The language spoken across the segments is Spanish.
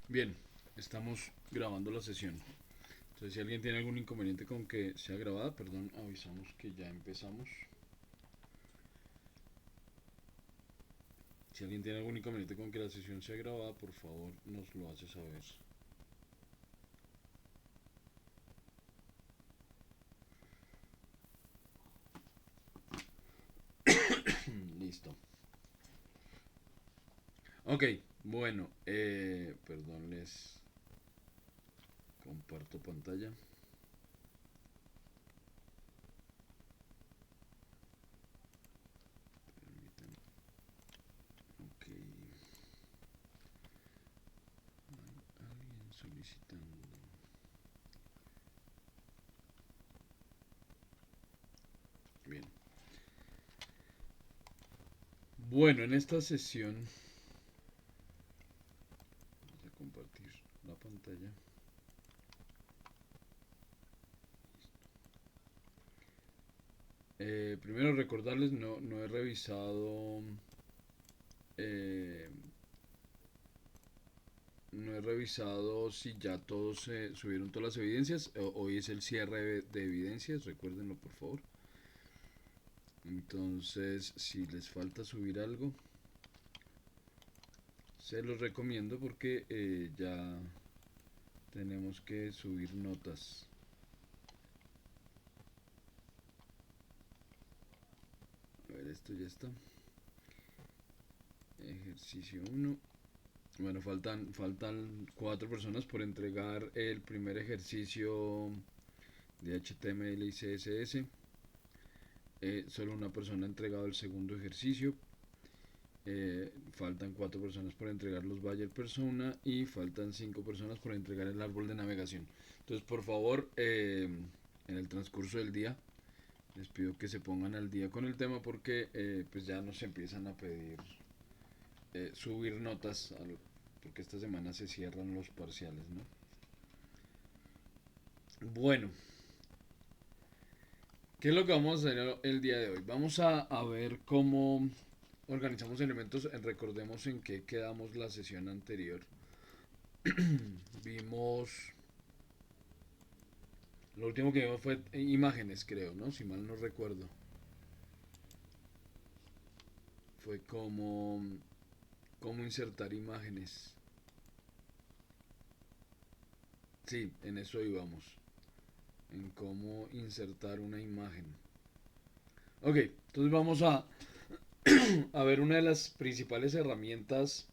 Bien, estamos grabando la sesión. Entonces, si alguien tiene algún inconveniente con que sea grabada, perdón, avisamos que ya empezamos. Si alguien tiene algún inconveniente con que la sesión sea grabada, por favor nos lo hace saber. Listo. Ok, bueno, perdón, les comparto pantalla. Permítanme. Ok, alguien solicitando. Bien. Bueno, en esta sesión vamos a compartir la pantalla. Primero recordarles, no he revisado eh, no he revisado si ya todos subieron todas las evidencias. Hoy es el cierre de evidencias, recuérdenlo por favor. Entonces, si les falta subir algo, se los recomiendo porque ya tenemos que subir notas. A ver, esto ya está. Ejercicio uno. Bueno, faltan 4 personas por entregar el primer ejercicio de HTML y CSS. Solo una persona ha entregado el segundo ejercicio. Faltan 4 personas por entregar los Bayer Persona y faltan 5 personas por entregar el árbol de navegación. Entonces, por favor, en el transcurso del día, les pido que se pongan al día con el tema porque pues ya nos empiezan a pedir subir notas porque esta semana se cierran los parciales, ¿no? Bueno, ¿qué es lo que vamos a hacer el día de hoy? Vamos a ver cómo organizamos elementos. Recordemos en qué quedamos la sesión anterior. Vimos, lo último que vimos fue imágenes, creo, ¿no? Si mal no recuerdo. Fue cómo insertar imágenes. Sí, en eso íbamos. En cómo insertar una imagen. Ok, entonces vamos a ver una de las principales herramientas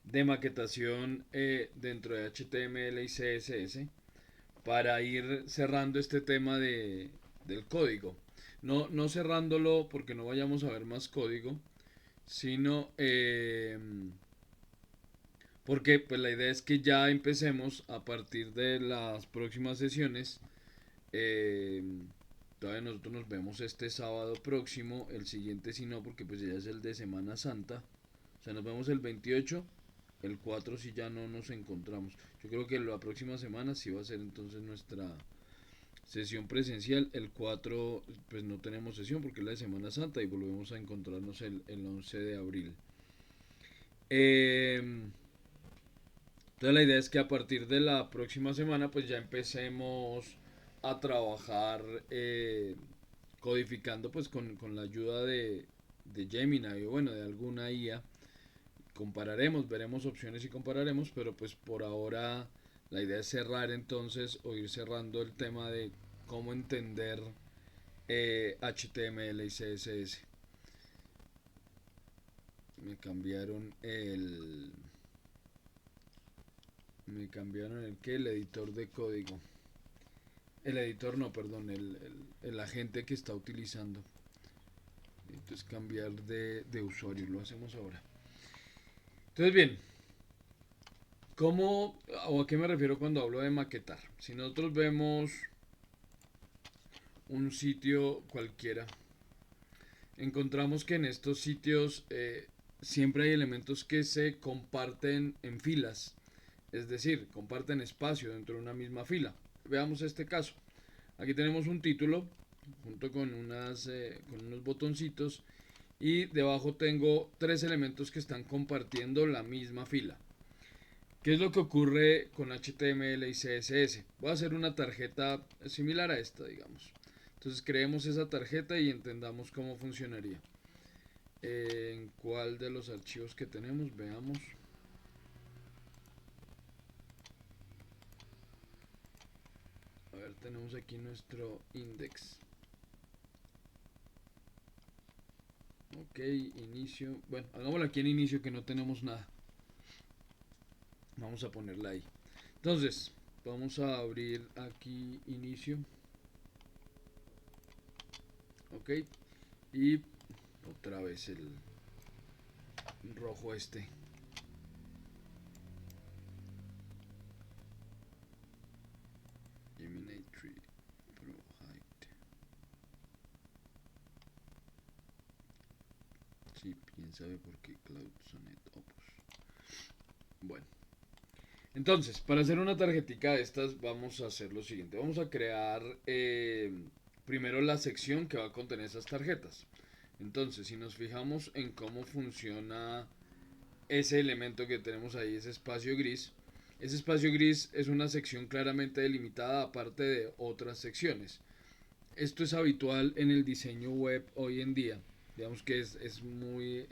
de maquetación dentro de HTML y CSS para ir cerrando este tema del código. No cerrándolo porque no vayamos a ver más código, sino porque pues la idea es que ya empecemos a partir de las próximas sesiones. eh, Todavía nosotros nos vemos este sábado próximo, el siguiente si no, porque pues ya es el de Semana Santa. O sea, nos vemos el 28, el 4 si ya no nos encontramos. Yo creo que la próxima semana sí va a ser entonces nuestra sesión presencial. El 4 pues no tenemos sesión porque es la de Semana Santa y volvemos a encontrarnos el 11 de abril. Entonces la idea es que a partir de la próxima semana pues ya empecemos a trabajar codificando pues con la ayuda de Gemini o bueno de alguna IA. Compararemos, veremos opciones y compararemos, pero pues por ahora la idea es cerrar entonces o ir cerrando el tema de cómo entender HTML y CSS. Me cambiaron el editor de código. El editor no, perdón, el agente que está utilizando. Entonces cambiar de usuario, lo hacemos ahora. Entonces bien, ¿cómo o a qué me refiero cuando hablo de maquetar? Si nosotros vemos un sitio cualquiera, encontramos que en estos sitios siempre hay elementos que se comparten en filas, es decir, comparten espacio dentro de una misma fila. Veamos este caso. Aquí tenemos un título junto con unos botoncitos y debajo tengo tres elementos que están compartiendo la misma fila. ¿Qué es lo que ocurre con HTML y CSS? Voy a hacer una tarjeta similar a esta, digamos. Entonces creemos esa tarjeta y entendamos cómo funcionaría. ¿En cuál de los archivos que tenemos? Veamos. A ver, tenemos aquí nuestro index. Ok, inicio. Bueno, hagámoslo aquí en inicio que no tenemos nada. Vamos a ponerla ahí. Entonces, vamos a abrir aquí inicio. Ok. Y otra vez el rojo este. Eliminate tree. Pro height. Sí, quién sabe por qué Cloud Sonnet Opus. Bueno. Entonces, para hacer una tarjetica de estas vamos a hacer lo siguiente. Vamos a crear primero la sección que va a contener esas tarjetas. Entonces, si nos fijamos en cómo funciona ese elemento que tenemos ahí, ese espacio gris es una sección claramente delimitada aparte de otras secciones. Esto es habitual en el diseño web hoy en día. Digamos que es muy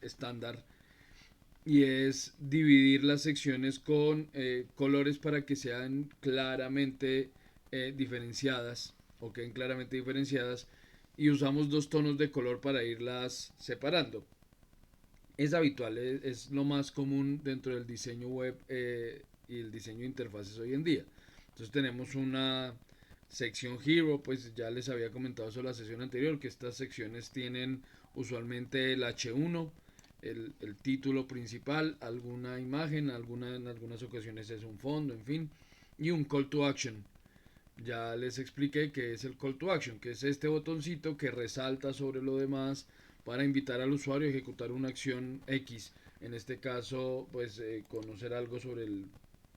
estándar y es dividir las secciones con colores para que sean claramente diferenciadas o queden claramente diferenciadas y usamos dos tonos de color para irlas separando. Es habitual, es lo más común dentro del diseño web y el diseño de interfaces hoy en día. Entonces tenemos una sección Hero, pues ya les había comentado eso en la sesión anterior, que estas secciones tienen usualmente el H1, el título principal, alguna imagen, en algunas ocasiones es un fondo, en fin, y un call to action. Ya les expliqué que es el call to action, que es este botoncito que resalta sobre lo demás para invitar al usuario a ejecutar una acción X. En este caso, pues conocer algo sobre el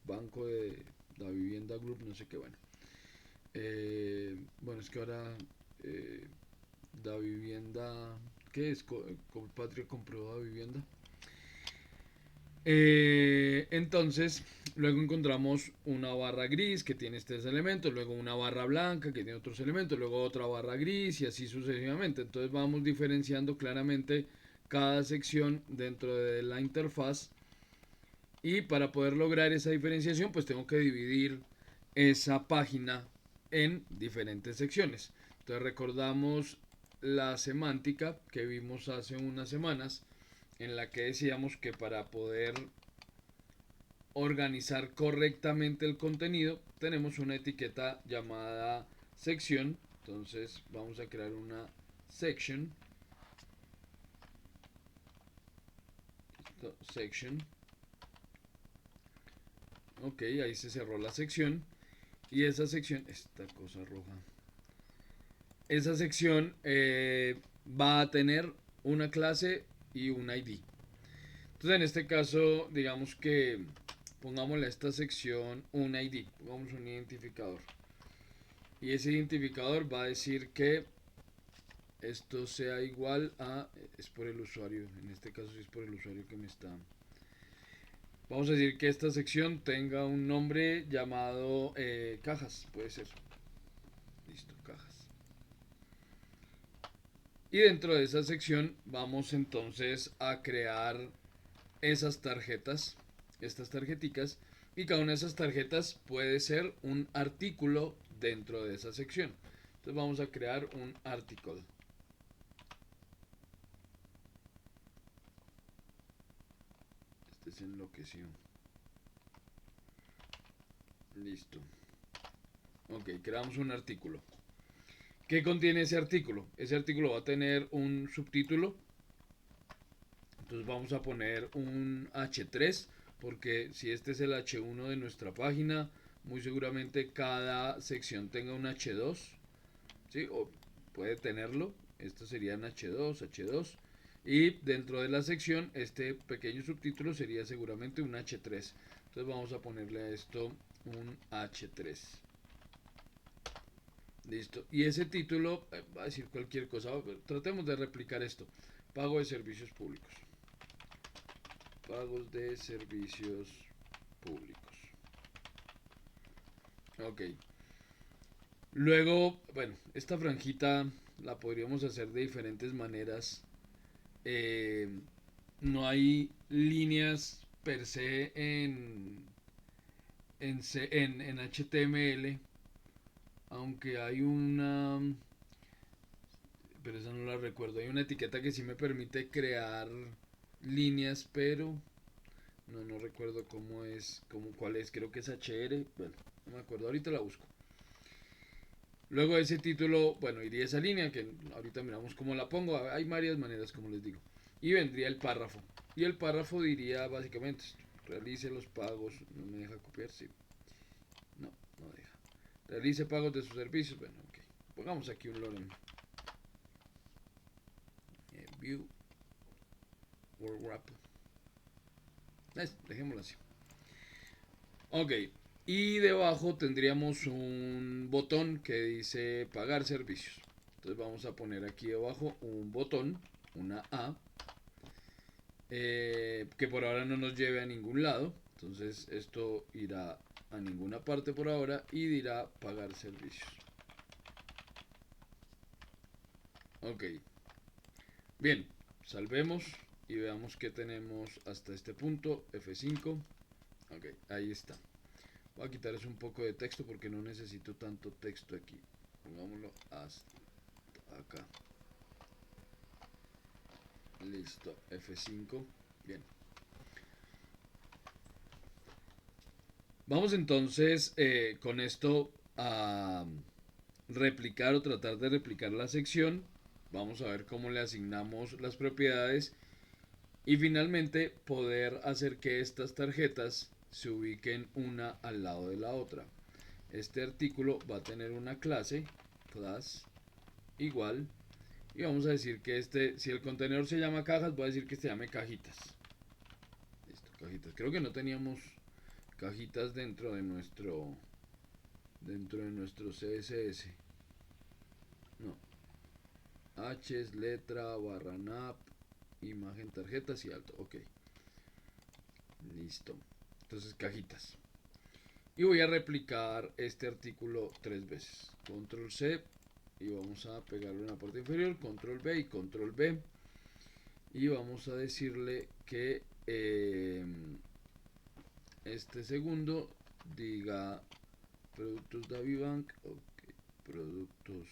banco de la vivienda group, no sé qué, bueno. Bueno, es que ahora la vivienda, ¿qué es? Colpatria compró la vivienda. Entonces, luego encontramos una barra gris que tiene estos elementos, luego una barra blanca que tiene otros elementos, luego otra barra gris y así sucesivamente. Entonces vamos diferenciando claramente cada sección dentro de la interfaz y para poder lograr esa diferenciación pues tengo que dividir esa página en diferentes secciones. Entonces recordamos la semántica que vimos hace unas semanas en la que decíamos que para poder organizar correctamente el contenido tenemos una etiqueta llamada sección. Entonces vamos a crear una section. Section. Ok, ahí se cerró la sección. Y esa sección, esta cosa roja, esa sección va a tener una clase y un ID. Entonces en este caso, digamos que pongámosle a esta sección un ID, pongamos un identificador. Y ese identificador va a decir que esto sea igual a, es por el usuario, en este caso sí es por el usuario que me está. Vamos a decir que esta sección tenga un nombre llamado cajas, puede ser. Listo, cajas. Y dentro de esa sección vamos entonces a crear esas tarjetas, estas tarjeticas, y cada una de esas tarjetas puede ser un artículo dentro de esa sección. Entonces vamos a crear un article. Este se enloqueció. Listo. Ok, creamos un artículo. ¿Qué contiene ese artículo? Ese artículo va a tener un subtítulo. Entonces vamos a poner un H3 porque si este es el H1 de nuestra página, muy seguramente cada sección tenga un H2, ¿sí? O puede tenerlo. Estos serían H2, H2. Y dentro de la sección, este pequeño subtítulo sería seguramente un H3. Entonces vamos a ponerle a esto un H3. Listo. Y ese título va a decir cualquier cosa. Tratemos de replicar esto. Pago de servicios públicos. Pagos de servicios públicos. Ok. Luego, bueno, esta franjita la podríamos hacer de diferentes maneras. Eh, no hay líneas per se en HTML, aunque hay una, pero esa no la recuerdo. Hay una etiqueta que sí me permite crear líneas, pero no recuerdo cómo es, cuál es. Creo que es HR. Bueno, no me acuerdo. Ahorita la busco. Luego de ese título, bueno, iría esa línea que ahorita miramos cómo la pongo. Hay varias maneras, como les digo. Y vendría el párrafo. Y el párrafo diría básicamente esto: realice los pagos. No me deja copiar, sí. No deja. Realice pagos de sus servicios. Bueno, ok. Pongamos aquí un lorem. View. Word wrap. Dejémoslo así. Ok. Y debajo tendríamos un botón que dice pagar servicios. Entonces vamos a poner aquí debajo un botón, una A, que por ahora no nos lleve a ningún lado. Entonces esto irá a ninguna parte por ahora y dirá pagar servicios. Ok. Bien, salvemos y veamos que tenemos hasta este punto. F5. Ok, ahí está. Voy a quitar eso un poco de texto porque no necesito tanto texto aquí. Pongámoslo hasta acá. Listo, F5. Bien. Vamos entonces con esto a replicar o tratar de replicar la sección. Vamos a ver cómo le asignamos las propiedades y finalmente poder hacer que estas tarjetas se ubiquen una al lado de la otra. Este artículo va a tener una clase, class, igual, y vamos a decir que si el contenedor se llama cajas, voy a decir que se llame cajitas. Listo, cajitas. Creo que no teníamos cajitas dentro de nuestro CSS. No. H es letra, barra nav, imagen, tarjetas y alto. Ok. Listo. Entonces cajitas. Y voy a replicar este artículo 3 veces. Control C y vamos a pegarlo en la parte inferior. Control B y Control B. Y vamos a decirle que este segundo diga productos DaviBank. Ok. Productos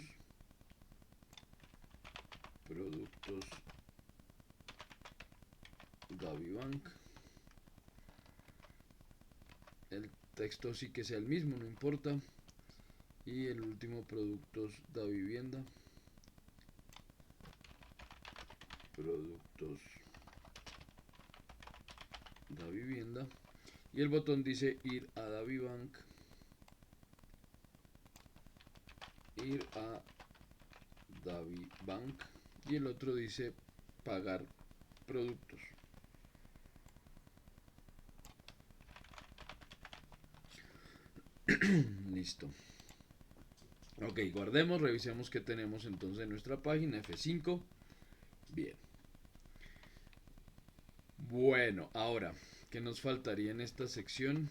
DaviBank. El texto sí que sea el mismo, no importa. Y el último, productos da vivienda. Productos da vivienda. Y el botón dice ir a DaviBank. Ir a DaviBank. Y el otro dice pagar productos. Listo. Ok, guardemos, revisemos qué tenemos entonces en nuestra página. F5. Bien. Bueno, ahora, ¿qué nos faltaría en esta sección?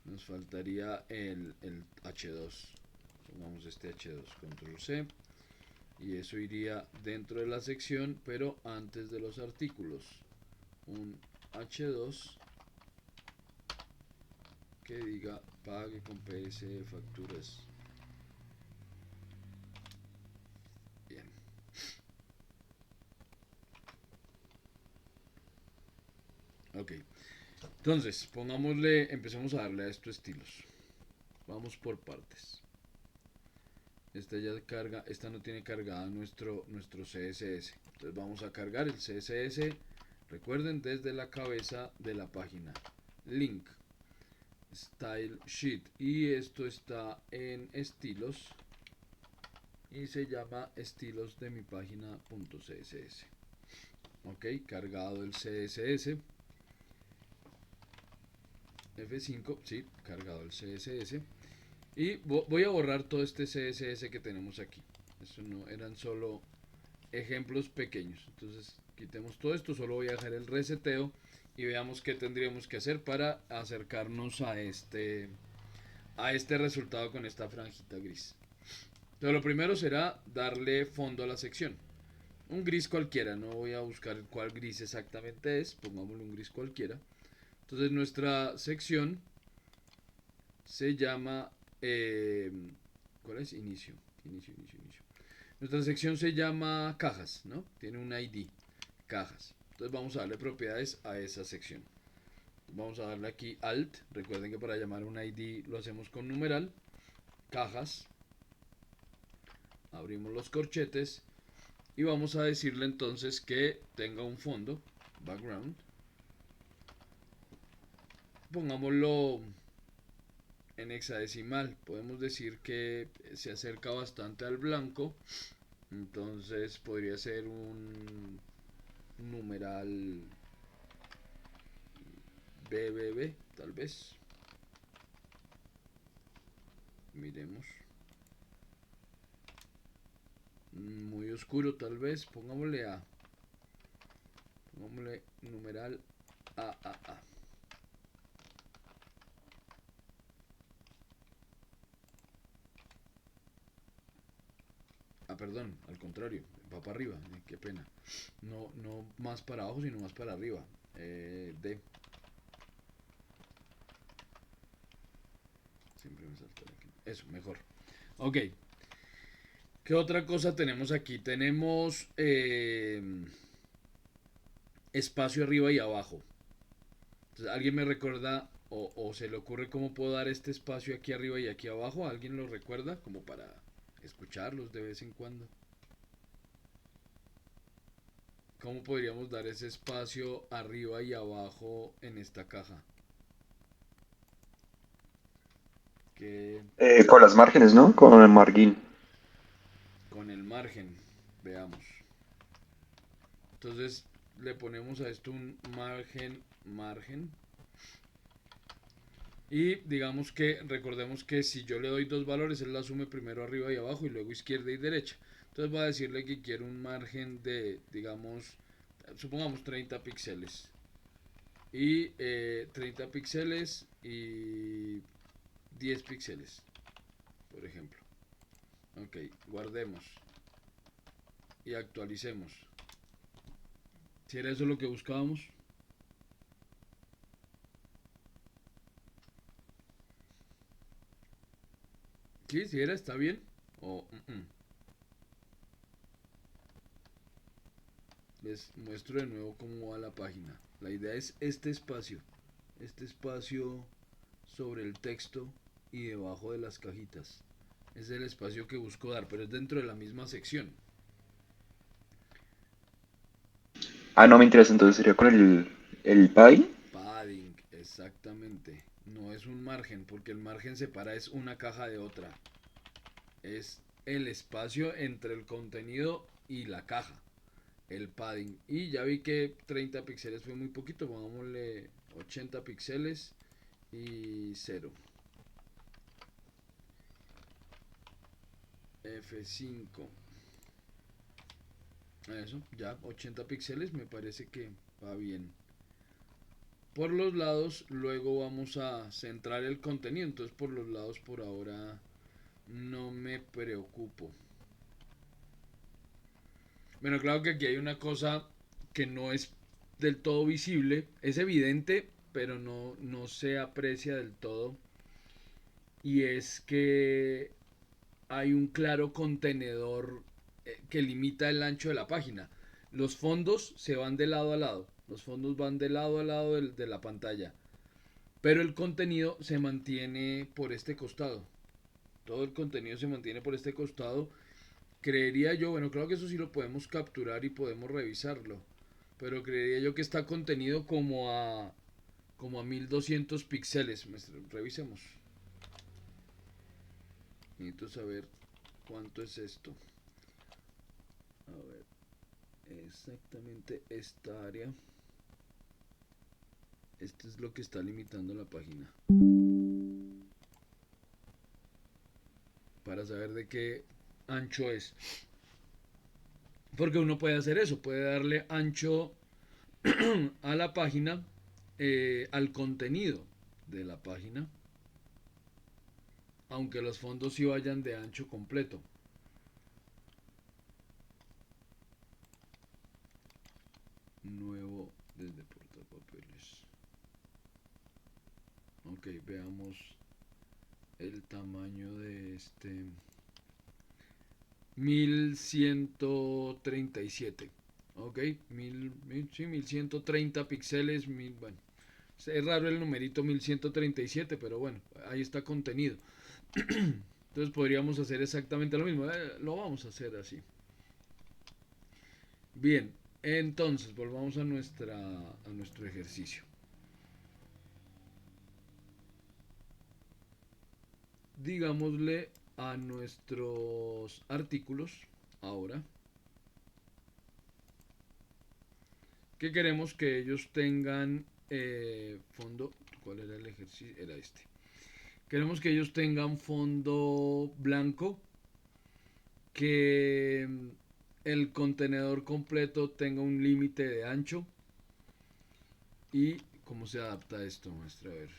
Nos faltaría el H2. Pongamos este H2, control C. Y eso iría dentro de la sección, pero antes de los artículos. Un H2 que diga pague con PS facturas. Bien. Ok. Entonces, empecemos a darle a estos estilos. Vamos por partes. Esta ya carga, esta no tiene cargada nuestro CSS. Entonces vamos a cargar el CSS. Recuerden, desde la cabeza de la página. Link. Style Sheet. Y esto está en estilos. Y se llama estilos de mi página.css. Ok, cargado el CSS. F5, sí, cargado el CSS. Y voy a borrar todo este CSS que tenemos aquí. Eso no eran solo ejemplos pequeños. Entonces quitemos todo esto. Solo voy a dejar el reseteo y veamos qué tendríamos que hacer para acercarnos a este resultado con esta franjita gris. Entonces lo primero será darle fondo a la sección. Un gris cualquiera, no voy a buscar cuál gris exactamente es, pongámosle un gris cualquiera. Entonces nuestra sección se llama... ¿cuál es? Inicio. Nuestra sección se llama cajas, ¿no? Tiene un ID, cajas. Entonces vamos a darle propiedades a esa sección. Vamos a darle aquí Alt. Recuerden que para llamar un ID lo hacemos con numeral. Cajas. Abrimos los corchetes. Y vamos a decirle entonces que tenga un fondo. Background. Pongámoslo en hexadecimal. Podemos decir que se acerca bastante al blanco. Entonces podría ser un numeral BBB, tal vez. Miremos. Muy oscuro tal vez. Pongámosle A. Pongámosle numeral AAA. Ah, perdón, al contrario, va para arriba, qué pena. No, no más para abajo, sino más para arriba. D. Siempre me salta aquí. Eso, mejor. Ok. ¿Qué otra cosa tenemos aquí? Tenemos espacio arriba y abajo. Entonces, ¿alguien me recuerda o se le ocurre cómo puedo dar este espacio aquí arriba y aquí abajo? ¿Alguien lo recuerda? Como para escucharlos de vez en cuando. ¿Cómo podríamos dar ese espacio arriba y abajo en esta caja? Que Con las márgenes, ¿no? Con el margin. con el margen, veamos. Entonces le ponemos a esto un margen. Y digamos que, recordemos que si yo le doy dos valores, él la asume primero arriba y abajo y luego izquierda y derecha. Entonces voy a decirle que quiero un margen de, digamos, supongamos 30 píxeles. Y 30 píxeles y 10 píxeles, por ejemplo. Ok, guardemos y actualicemos. Si era eso lo que buscábamos. Sí, si era, está bien. O les muestro de nuevo cómo va la página. La idea es este espacio sobre el texto y debajo de las cajitas. Es el espacio que busco dar, pero es dentro de la misma sección. Ah, no me interesa, entonces sería con el padding. Padding, exactamente. No es un margen, porque el margen separa es una caja de otra. Es el espacio entre el contenido y la caja. El padding. Y ya vi que 30 píxeles fue muy poquito. Pongámosle 80 píxeles y 0. F5. Eso, ya 80 píxeles me parece que va bien. Por los lados, luego vamos a centrar el contenido. Entonces por los lados por ahora no me preocupo. Bueno, claro que aquí hay una cosa que no es del todo visible. Es evidente, pero no se aprecia del todo. Y es que hay un claro contenedor que limita el ancho de la página. Los fondos se van de lado a lado. Los fondos van de lado a lado de la pantalla. Pero el contenido se mantiene por este costado. Todo el contenido se mantiene por este costado. Creería yo, bueno, creo que eso sí lo podemos capturar y podemos revisarlo. Pero creería yo que está contenido como a 1200 píxeles. Revisemos. Necesito saber cuánto es esto. A ver, exactamente esta área. Esto es lo que está limitando la página. Para saber de qué ancho es. Porque uno puede hacer eso, puede darle ancho a la página al contenido de la página, aunque los fondos sí vayan de ancho completo. Nuevo desde portapapeles. Ok, veamos el tamaño de este. 1137. Ok, sí, 1130 píxeles. Bueno, es raro el numerito 1137, pero bueno, ahí está contenido. Entonces podríamos hacer exactamente lo mismo. Lo vamos a hacer así. Bien, entonces volvamos a nuestro ejercicio. Digámosle a nuestros artículos ahora que queremos que ellos tengan fondo. ¿Cuál era el ejercicio? Era este. Queremos que ellos tengan fondo blanco, que el contenedor completo tenga un límite de ancho. ¿Y cómo se adapta esto, maestra? A ver.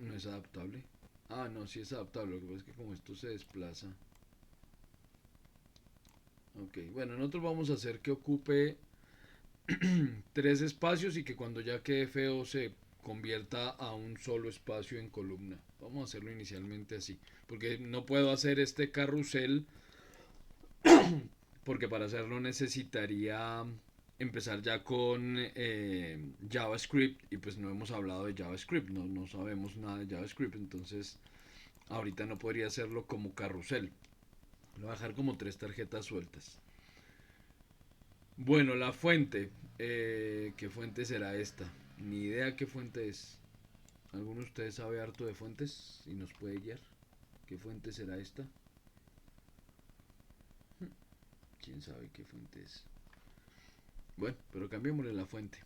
No es adaptable. Ah, no, sí es adaptable. Lo que pasa es que como esto se desplaza. Ok, bueno, nosotros vamos a hacer que ocupe tres espacios y que cuando ya quede feo se convierta a un solo espacio en columna. Vamos a hacerlo inicialmente así. Porque no puedo hacer este carrusel porque para hacerlo necesitaría empezar ya con JavaScript y pues no hemos hablado de JavaScript, no sabemos nada de JavaScript, entonces ahorita no podría hacerlo como carrusel. Lo voy a dejar como tres tarjetas sueltas. Bueno, la fuente. ¿Qué fuente será esta? Ni idea qué fuente es. ¿Alguno de ustedes sabe harto de fuentes y nos puede guiar? ¿Qué fuente será esta? ¿Quién sabe qué fuente es? Bueno, pero cambiémosle la fuente.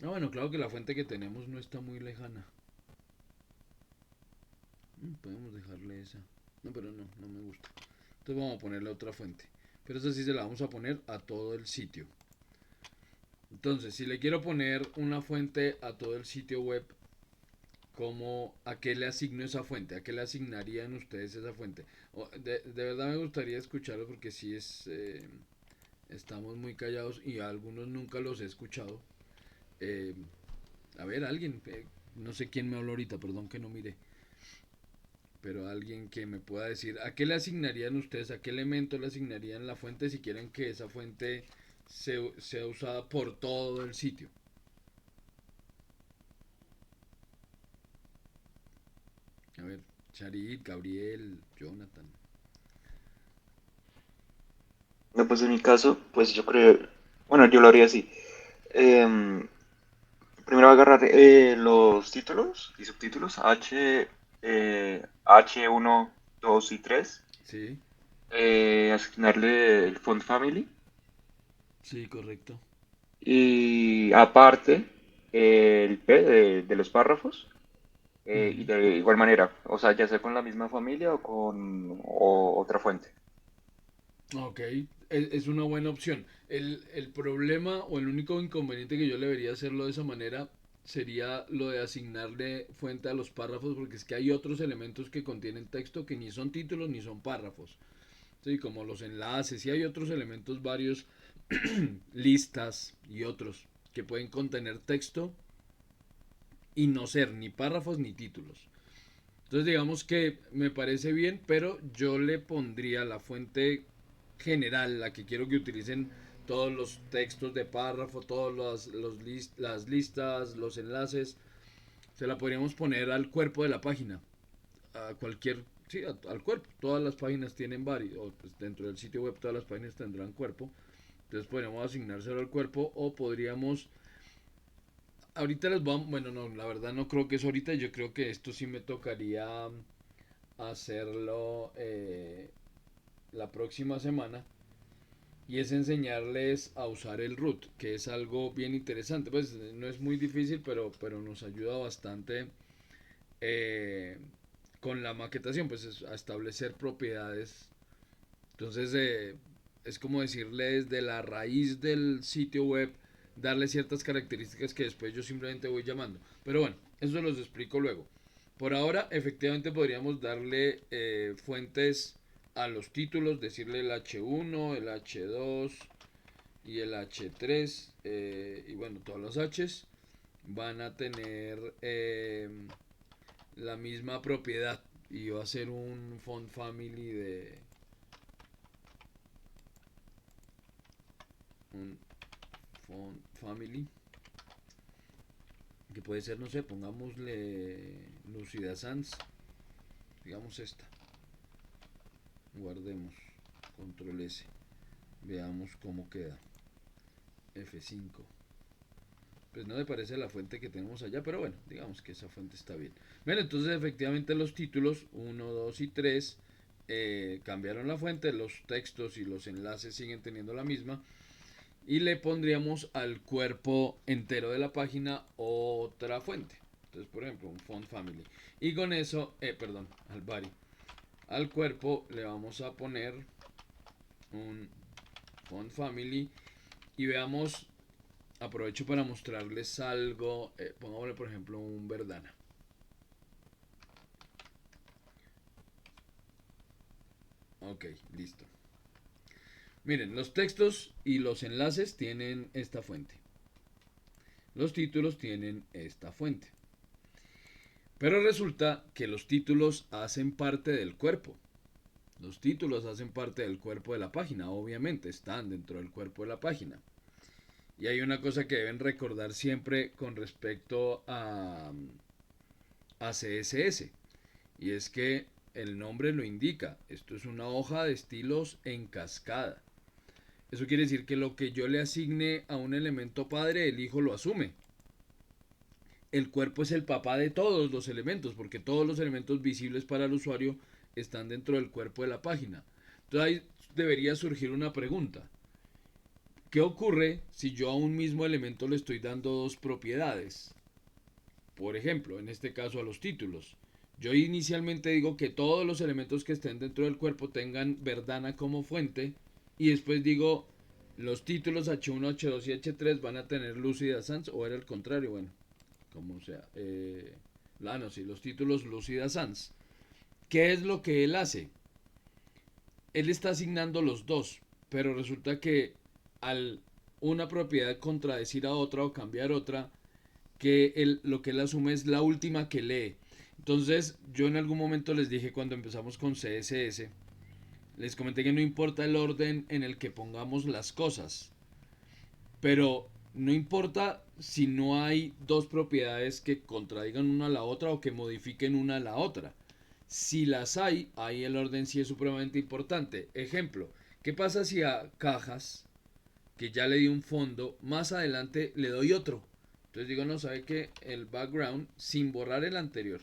Ah, bueno, claro que la fuente que tenemos no está muy lejana. Podemos dejarle esa. No, pero no me gusta. Entonces vamos a ponerle otra fuente. Pero esa sí se la vamos a poner a todo el sitio. Entonces, si le quiero poner una fuente a todo el sitio web, ¿cómo, a qué le asigno esa fuente? ¿A qué le asignarían ustedes esa fuente? De verdad me gustaría escucharlo porque sí estamos muy callados y a algunos nunca los he escuchado. Eh, a ver, alguien, no sé quién me habló ahorita, perdón que no mire, pero alguien que me pueda decir, ¿a qué le asignarían ustedes, a qué elemento le asignarían la fuente si quieren que esa fuente sea usada por todo el sitio? A ver, Charit, Gabriel, Jonathan. No, pues en mi caso, pues yo creo, bueno, yo lo haría así. Em, Primero voy a agarrar los títulos y subtítulos H1, 2 y 3. Sí, Asignarle el font family. sí, correcto. Y aparte, el P de los párrafos. Y Ujú. de igual manera, o sea, ya sea con la misma familia o con otra fuente. Ok, es una buena opción. El problema o el único inconveniente que yo le vería hacerlo de esa manera sería lo de asignarle fuente a los párrafos, porque es que hay otros elementos que contienen texto que ni son títulos ni son párrafos. Sí, como los enlaces, y hay otros elementos varios, listas y otros que pueden contener texto y no ser ni párrafos ni títulos. Entonces digamos que me parece bien, pero yo le pondría la fuente general, la que quiero que utilicen todos los textos de párrafo, todas las listas, los enlaces, se la podríamos poner al cuerpo de la página, a cualquier, sí, al cuerpo. Todas las páginas tienen varios, o pues dentro del sitio web todas las páginas tendrán cuerpo. Entonces podríamos asignárselo al cuerpo o podríamos. Ahorita les vamos, bueno, no, la verdad no creo que es ahorita, yo creo que esto sí me tocaría hacerlo la próxima semana y es enseñarles a usar el root, que es algo bien interesante. Pues no es muy difícil, pero nos ayuda bastante eh, con la maquetación, pues a establecer propiedades Entonces es como decirle desde la raíz del sitio web, darle ciertas características que después yo simplemente voy llamando. Pero bueno, eso los explico luego. Por ahora, efectivamente podríamos darle fuentes a los títulos, decirle el H1, el H2 y el H3, y bueno, todos los Hs van a tener la misma propiedad y va a ser un font family de un font family que puede ser, no sé, pongámosle Lucida Sans, digamos esta, guardemos, control S, veamos cómo queda, F5. Pues no me parece la fuente que tenemos allá, pero bueno, digamos que esa fuente está bien. Bueno, entonces efectivamente los títulos 1, 2 y 3 cambiaron la fuente, los textos y los enlaces siguen teniendo la misma. Y le pondríamos al cuerpo entero de la página otra fuente. Entonces, por ejemplo, un font family. Y con eso, perdón, al body. Al cuerpo le vamos a poner un font family. Y veamos, aprovecho para mostrarles algo. Pongámosle, por ejemplo, un Verdana. Ok, listo. Miren, los textos y los enlaces tienen esta fuente. Los títulos tienen esta fuente. Pero resulta que los títulos hacen parte del cuerpo. Los títulos hacen parte del cuerpo de la página, obviamente, están dentro del cuerpo de la página. Y hay una cosa que deben recordar siempre con respecto a CSS. Y es que el nombre lo indica. Esto es una hoja de estilos en cascada. Eso quiere decir que lo que yo le asigne a un elemento padre, el hijo lo asume. El cuerpo es el papá de todos los elementos, porque todos los elementos visibles para el usuario están dentro del cuerpo de la página. Entonces ahí debería surgir una pregunta. ¿Qué ocurre si yo a un mismo elemento le estoy dando dos propiedades? Por ejemplo, en este caso a los títulos. Yo inicialmente digo que todos los elementos que estén dentro del cuerpo tengan Verdana como fuente y después digo los títulos H1, H2 y H3 van a tener Lucida Sans o era el contrario, bueno, como sea. No, sí, los títulos Lucida Sans. ¿Qué es lo que él hace? Él está asignando los dos, pero resulta que al una propiedad contradecir a otra o cambiar otra, que lo que él asume es la última que lee. Entonces, yo en algún momento les dije cuando empezamos con CSS, les comenté que no importa el orden en el que pongamos las cosas, pero no importa si no hay dos propiedades que contradigan una a la otra o que modifiquen una a la otra. Si las hay, ahí el orden sí es supremamente importante. Ejemplo, ¿qué pasa si a cajas, que ya le di un fondo, más adelante le doy otro? Entonces digo, no, sabe que el background, sin borrar el anterior,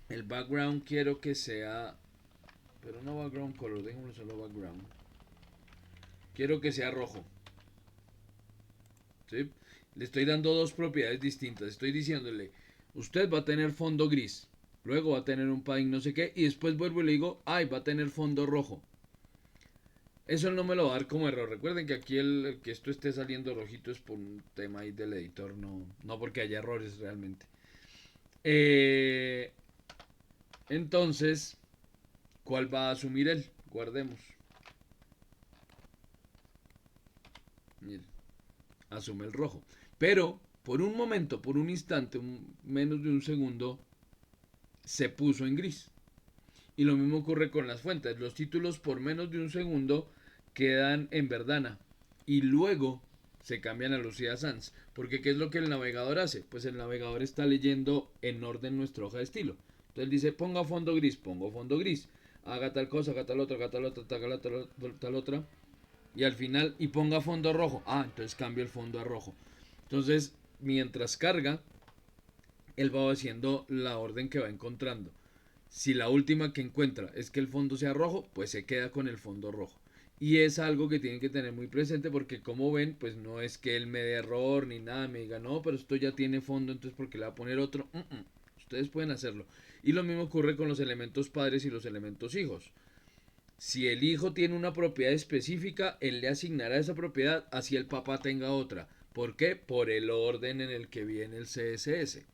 el background quiero que sea, pero no background color, déjame solo background. Quiero que sea rojo. ¿Sí? Le estoy dando dos propiedades distintas. Estoy diciéndole, usted va a tener fondo gris, luego va a tener un padding no sé qué, y después vuelvo y le digo, ay, va a tener fondo rojo. Eso no me lo va a dar como error. Recuerden que aquí el que esto esté saliendo rojito es por un tema ahí del editor, no porque haya errores realmente. Eh, entonces, ¿cuál va a asumir él? Guardemos. Miren, asume el rojo. Pero, por un momento, por un instante, menos de un segundo, se puso en gris. Y lo mismo ocurre con las fuentes. Los títulos por menos de un segundo quedan en verdana. Y luego se cambian a Lucía Sans. Porque ¿qué es lo que el navegador hace? Pues el navegador está leyendo en orden nuestra hoja de estilo. Entonces dice, ponga fondo gris, pongo fondo gris. Haga tal cosa, haga tal otra, haga tal otra, haga tal otra. Y al final, y ponga fondo rojo. Ah, entonces cambio el fondo a rojo. Entonces, mientras carga, él va haciendo la orden que va encontrando. Si la última que encuentra es que el fondo sea rojo, pues se queda con el fondo rojo. Y es algo que tienen que tener muy presente porque como ven, pues no es que él me dé error ni nada, me diga, no, pero esto ya tiene fondo, entonces ¿por qué le va a poner otro? Ustedes pueden hacerlo. Y lo mismo ocurre con los elementos padres y los elementos hijos. Si el hijo tiene una propiedad específica, él le asignará esa propiedad así el papá tenga otra. ¿Por qué? Por el orden en el que viene el CSS.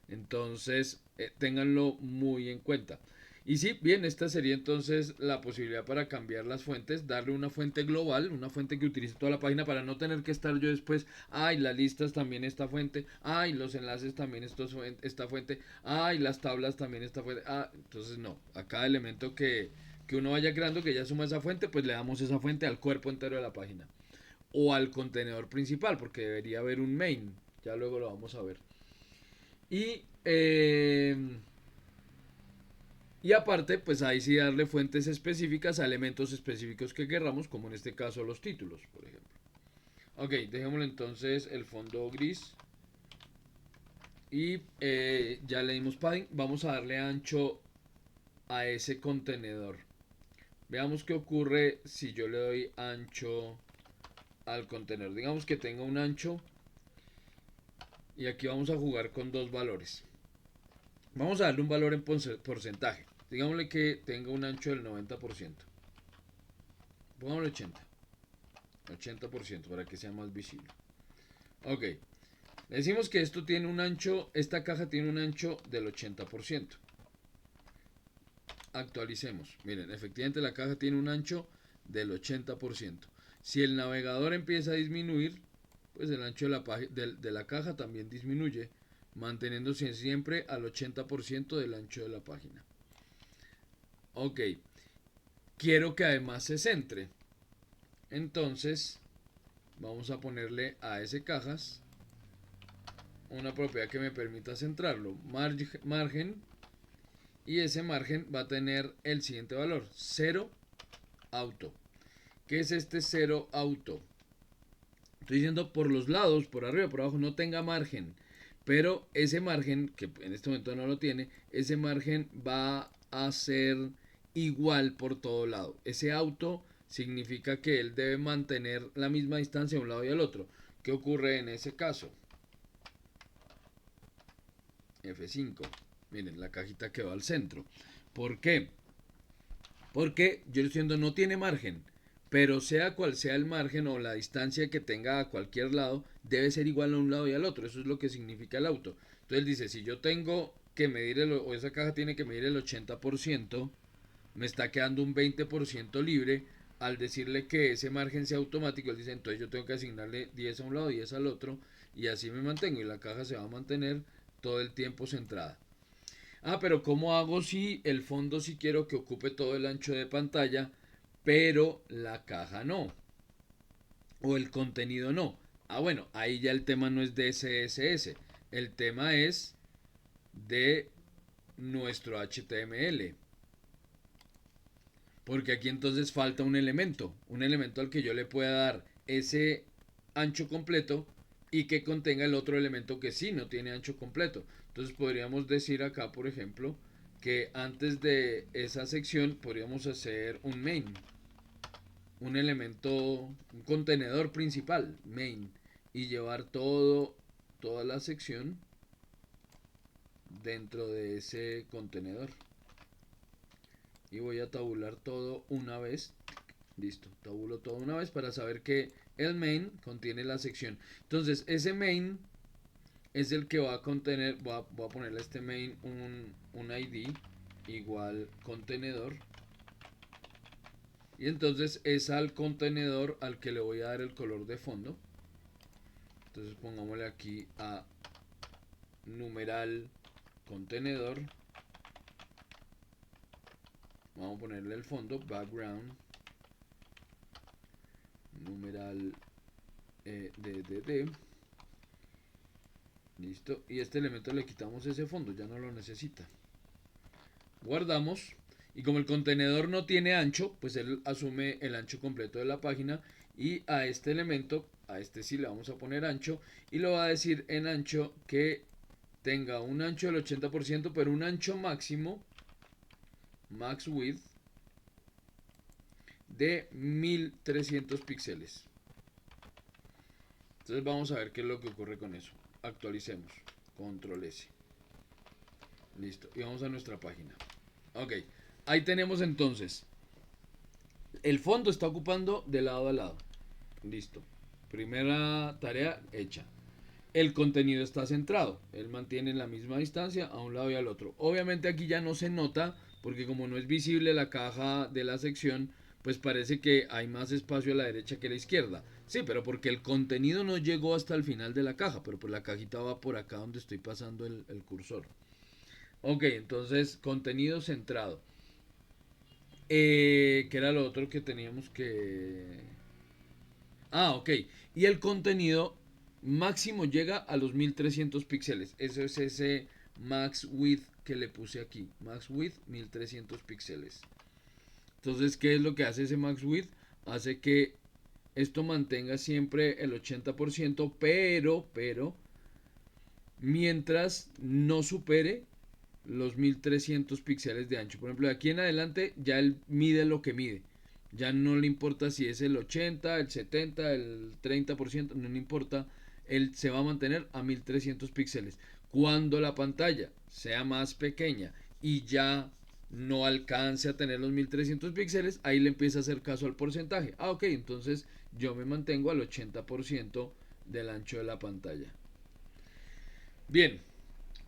Entonces, ténganlo muy en cuenta. Y sí, bien, esta sería entonces la posibilidad para cambiar las fuentes, darle una fuente global, una fuente que utilice toda la página para no tener que estar yo después, ay, las listas también esta fuente, ay, los enlaces también esta fuente, ay, las tablas también esta fuente. Entonces no, a cada elemento que uno vaya creando que ya suma esa fuente, pues le damos esa fuente al cuerpo entero de la página. O al contenedor principal, porque debería haber un main, ya luego lo vamos a ver. Y, y aparte, pues ahí sí darle fuentes específicas a elementos específicos que querramos, como en este caso los títulos, por ejemplo. Ok, dejémosle entonces el fondo gris. Y ya le dimos padding. Vamos a darle ancho a ese contenedor. Veamos qué ocurre si yo le doy ancho al contenedor. Digamos que tenga un ancho. Y aquí vamos a jugar con dos valores. Vamos a darle un valor en porcentaje. Digámosle que tenga un ancho del 90%. Pongámosle 80% para que sea más visible. Ok. Decimos que esto tiene un ancho, esta caja tiene un ancho del 80%. Actualicemos. Miren, efectivamente la caja tiene un ancho del 80%. Si el navegador empieza a disminuir, pues el ancho de la caja también disminuye, manteniéndose siempre al 80% del ancho de la página. Ok, quiero que además se centre. Entonces, vamos a ponerle a ese cajas una propiedad que me permita centrarlo. Margen. Y ese margen va a tener el siguiente valor. 0 auto. ¿Qué es este 0 auto? Estoy diciendo por los lados, por arriba, por abajo, no tenga margen. Pero ese margen, que en este momento no lo tiene, ese margen va a ser igual por todo lado. Ese auto significa que él debe mantener la misma distancia de un lado y al otro. ¿Qué ocurre en ese caso? F5. Miren, la cajita quedó al centro. ¿Por qué? Porque yo estoy diciendo no tiene margen. Pero sea cual sea el margen o la distancia que tenga a cualquier lado, debe ser igual a un lado y al otro. Eso es lo que significa el auto. Entonces él dice, si yo tengo que medir, o esa caja tiene que medir el 80%, me está quedando un 20% libre. Al decirle que ese margen sea automático, él dice, entonces yo tengo que asignarle 10 a un lado, 10 al otro, y así me mantengo. Y la caja se va a mantener todo el tiempo centrada. Pero ¿cómo hago si el fondo sí quiero que ocupe todo el ancho de pantalla, pero la caja no? O el contenido no. Bueno, ahí ya el tema no es de CSS. El tema es de nuestro HTML. Porque aquí entonces falta un elemento. Un elemento al que yo le pueda dar ese ancho completo y que contenga el otro elemento que sí no tiene ancho completo. Entonces podríamos decir acá, por ejemplo, que antes de esa sección podríamos hacer un main. Un elemento, un contenedor principal, main. Y llevar toda la sección dentro de ese contenedor. Y voy a tabular todo una vez. Listo, tabulo todo una vez para saber que el main contiene la sección. Entonces, ese main es el que va a contener, voy a ponerle a este main un ID igual contenedor. Y entonces es al contenedor al que le voy a dar el color de fondo. Entonces pongámosle aquí a numeral contenedor. Vamos a ponerle el fondo, background, numeral DDD. Listo. Y este elemento le quitamos ese fondo, ya no lo necesita. Guardamos. Y como el contenedor no tiene ancho, pues él asume el ancho completo de la página. Y a este elemento, a este sí le vamos a poner ancho. Y lo va a decir en ancho que tenga un ancho del 80%, pero un ancho máximo, max width, de 1300 píxeles. Entonces vamos a ver qué es lo que ocurre con eso. Actualicemos. Control S. Listo. Y vamos a nuestra página. Ok. Ahí tenemos entonces El fondo está ocupando de lado a lado. Listo. Primera tarea hecha. El contenido está centrado. Él mantiene la misma distancia a un lado y al otro. Obviamente aquí ya no se nota porque como no es visible la caja de la sección, pues parece que hay más espacio a la derecha que a la izquierda. Sí, pero porque el contenido no llegó hasta el final de la caja, pero pues la cajita va por acá donde estoy pasando el cursor. Ok, entonces contenido centrado. ¿Qué era lo otro que teníamos que... Ah, ok. Y el contenido máximo llega a los 1300 píxeles. Eso es ese max width que le puse aquí. Max width 1300 píxeles. Entonces, ¿qué es lo que hace ese max width? Hace que esto mantenga siempre el 80%, pero, mientras no supere los 1300 píxeles de ancho. Por ejemplo, de aquí en adelante ya él mide lo que mide. Ya no le importa si es el 80, el 70, el 30%, no le importa. Él se va a mantener a 1300 píxeles. Cuando la pantalla sea más pequeña y ya no alcance a tener los 1300 píxeles, ahí le empieza a hacer caso al porcentaje. Ah, ok, entonces yo me mantengo al 80% del ancho de la pantalla. Bien,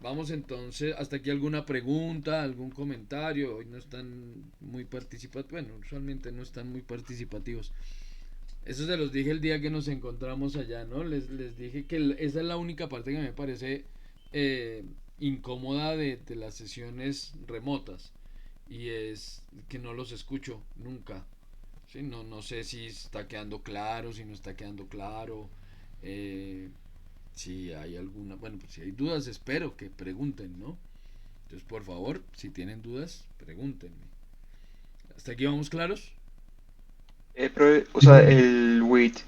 vamos entonces, hasta aquí alguna pregunta, algún comentario. Hoy no están muy participativos, bueno, usualmente no están muy participativos. Eso se los dije el día que nos encontramos allá, ¿no? Les dije que esa es la única parte que me parece eh, incómoda de las sesiones remotas. Y es que no los escucho nunca. ¿Sí? No, no sé si está quedando claro, si no está quedando claro. Eh, si hay alguna, bueno, pues si hay dudas, espero que pregunten, ¿no? Entonces, por favor, si tienen dudas, pregúntenme. ¿Hasta aquí vamos claros? O sea, el width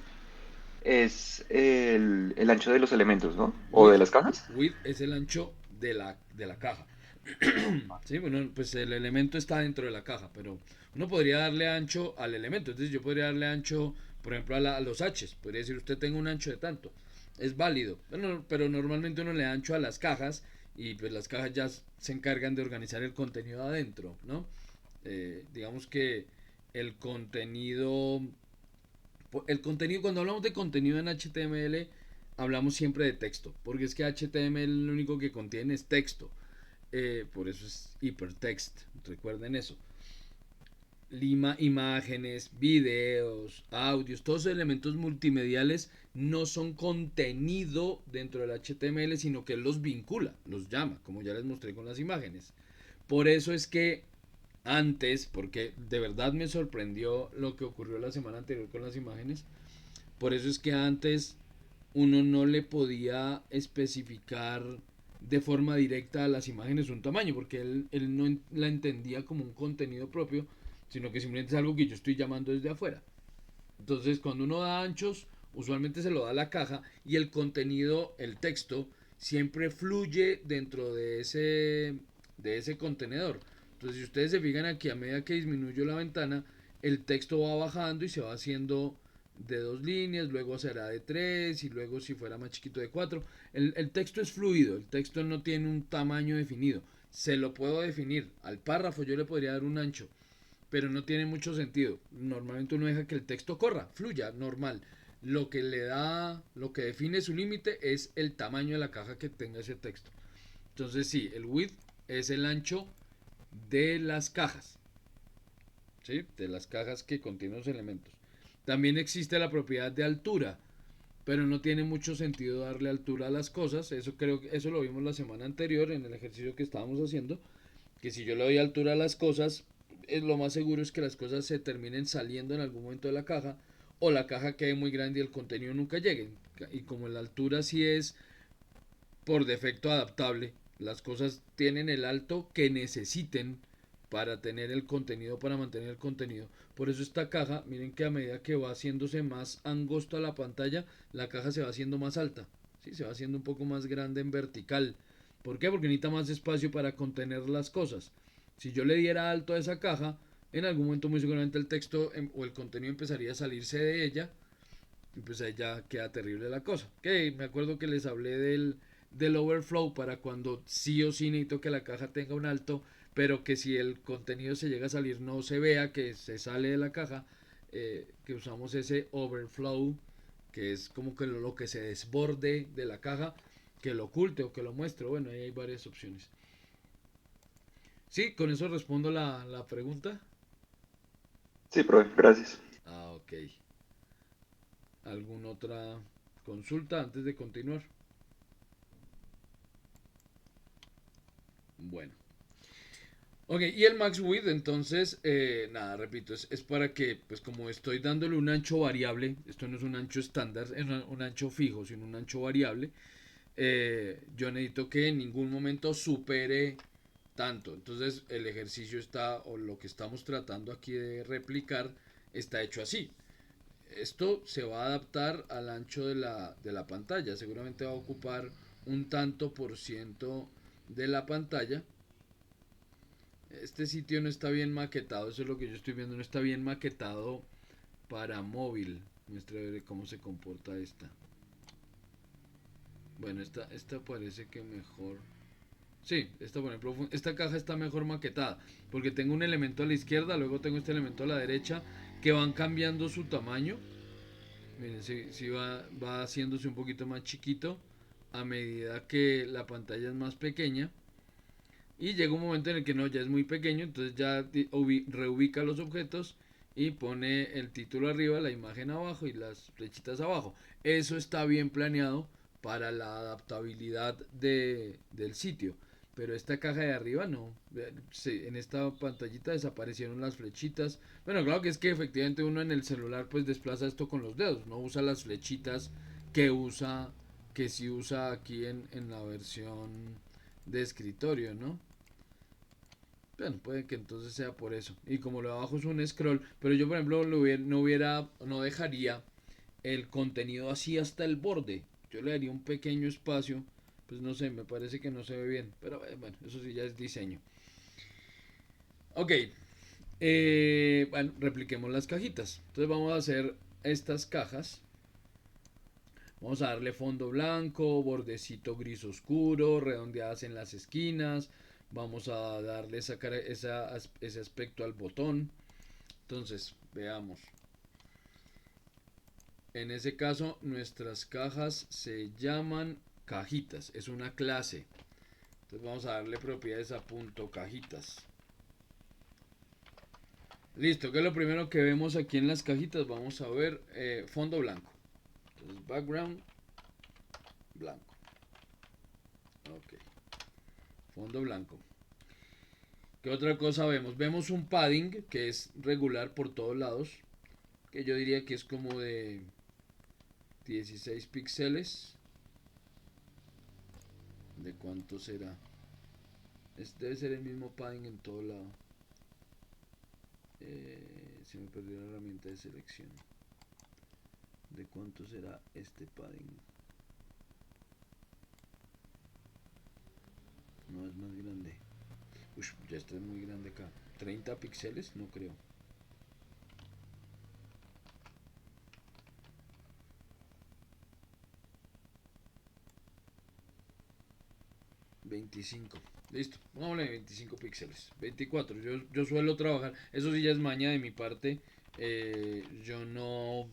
es el ancho de los elementos, ¿no? O de Width, las cajas. width es el ancho de la caja. Sí, bueno, pues el elemento está dentro de la caja, pero uno podría darle ancho al elemento. Entonces yo podría darle ancho, por ejemplo, a los H's. Podría decir, usted tenga un ancho de tanto. Es válido. Bueno, pero normalmente uno le da ancho a las cajas y pues las cajas ya se encargan de organizar el contenido adentro, ¿no? Digamos que el contenido cuando hablamos de contenido en HTML, hablamos siempre de texto, porque es que HTML lo único que contiene es texto. Por eso es hypertext, recuerden eso. Imágenes, videos, audios, todos esos elementos multimediales no son contenido dentro del HTML, sino que él los vincula, los llama, como ya les mostré con las imágenes. Por eso es que antes, porque de verdad me sorprendió lo que ocurrió la semana anterior con las imágenes, por eso es que antes uno no le podía especificar de forma directa a las imágenes un tamaño, porque él no la entendía como un contenido propio, sino que simplemente es algo que yo estoy llamando desde afuera. Entonces, cuando uno da anchos, usualmente se lo da a la caja y el contenido, el texto, siempre fluye dentro de ese contenedor. Entonces, si ustedes se fijan aquí, a medida que disminuyo la ventana, el texto va bajando y se va haciendo de 2 líneas, luego será de 3 y luego si fuera más chiquito de 4. El texto es fluido, el texto no tiene un tamaño definido. Se lo puedo definir. Al párrafo yo le podría dar un ancho, pero no tiene mucho sentido. Normalmente uno deja que el texto corra, fluya, normal. Lo que define su límite es el tamaño de la caja que tenga ese texto. Entonces sí, el width es el ancho de las cajas, ¿sí? De las cajas que contienen los elementos. También existe la propiedad de altura, pero no tiene mucho sentido darle altura a las cosas. Eso lo vimos la semana anterior en el ejercicio que estábamos haciendo, que si yo le doy altura a las cosas, lo más seguro es que las cosas se terminen saliendo en algún momento de la caja o la caja quede muy grande y el contenido nunca llegue. Y como la altura sí es por defecto adaptable, las cosas tienen el alto que necesiten para tener el contenido, para mantener el contenido. Por eso esta caja, miren que a medida que va haciéndose más angosta la pantalla, la caja se va haciendo más alta, ¿sí? Se va haciendo un poco más grande en vertical. ¿Por qué? Porque necesita más espacio para contener las cosas. Si yo le diera alto a esa caja, en algún momento muy seguramente el texto o el contenido empezaría a salirse de ella y pues ahí ya queda terrible la cosa. Que me acuerdo que les hablé del overflow para cuando sí o sí necesito que la caja tenga un alto, pero que si el contenido se llega a salir no se vea que se sale de la caja, que usamos ese overflow, que es como que lo que se desborde de la caja, que lo oculte o que lo muestre. Bueno, ahí hay varias opciones. Sí, con eso respondo la pregunta. Sí, profe, gracias. Ah, ok. ¿Alguna otra consulta antes de continuar? Bueno. Ok, y el max width, entonces, nada, repito, es para que, pues como estoy dándole un ancho variable, esto no es un ancho estándar, es un ancho fijo, sino un ancho variable, yo necesito que en ningún momento supere tanto. Entonces, el ejercicio está, o lo que estamos tratando aquí de replicar, está hecho así. Esto se va a adaptar al ancho de la pantalla, seguramente va a ocupar un tanto por ciento de la pantalla. Este sitio no está bien maquetado, eso es lo que yo estoy viendo, no está bien maquetado para móvil. Muestra a ver cómo se comporta esta. Bueno, esta parece que mejor. Sí, esta por ejemplo, esta caja está mejor maquetada, porque tengo un elemento a la izquierda, luego tengo este elemento a la derecha, que van cambiando su tamaño. Miren, si va haciéndose un poquito más chiquito a medida que la pantalla es más pequeña. Y llega un momento en el que no, ya es muy pequeño, entonces ya reubica los objetos y pone el título arriba, la imagen abajo y las flechitas abajo. Eso está bien planeado para la adaptabilidad del sitio. Pero esta caja de arriba no. En esta pantallita desaparecieron las flechitas. Bueno, claro que es que efectivamente uno en el celular pues desplaza esto con los dedos. No usa las flechitas que usa, que si usa aquí en la versión de escritorio, ¿no? Bueno, puede que entonces sea por eso. Y como lo de abajo es un scroll, pero yo por ejemplo no dejaría el contenido así hasta el borde. Yo le daría un pequeño espacio. Pues no sé, me parece que no se ve bien. Pero bueno, eso sí ya es diseño. Ok. Bueno, repliquemos las cajitas. Entonces vamos a hacer estas cajas. Vamos a darle fondo blanco, bordecito gris oscuro, redondeadas en las esquinas. Vamos a darle ese aspecto al botón. Entonces, veamos. En ese caso, nuestras cajas se llaman cajitas. Es una clase. Entonces vamos a darle propiedades a punto cajitas. Listo, que es lo primero que vemos aquí en las cajitas. Vamos a ver fondo blanco. Entonces, background blanco. Ok. Fondo blanco. ¿Qué otra cosa vemos? Vemos un padding que es regular por todos lados. Que yo diría que es como de 16 píxeles. ¿De cuánto será? Debe ser el mismo padding en todo lado. Se me perdió la herramienta de selección. ¿De cuánto será este padding? No es más grande. Uy, ya está muy grande acá. 30 píxeles, no creo. 25. Listo, pongámosle 25 píxeles. 24. Yo suelo trabajar. Eso sí ya es maña de mi parte. Yo no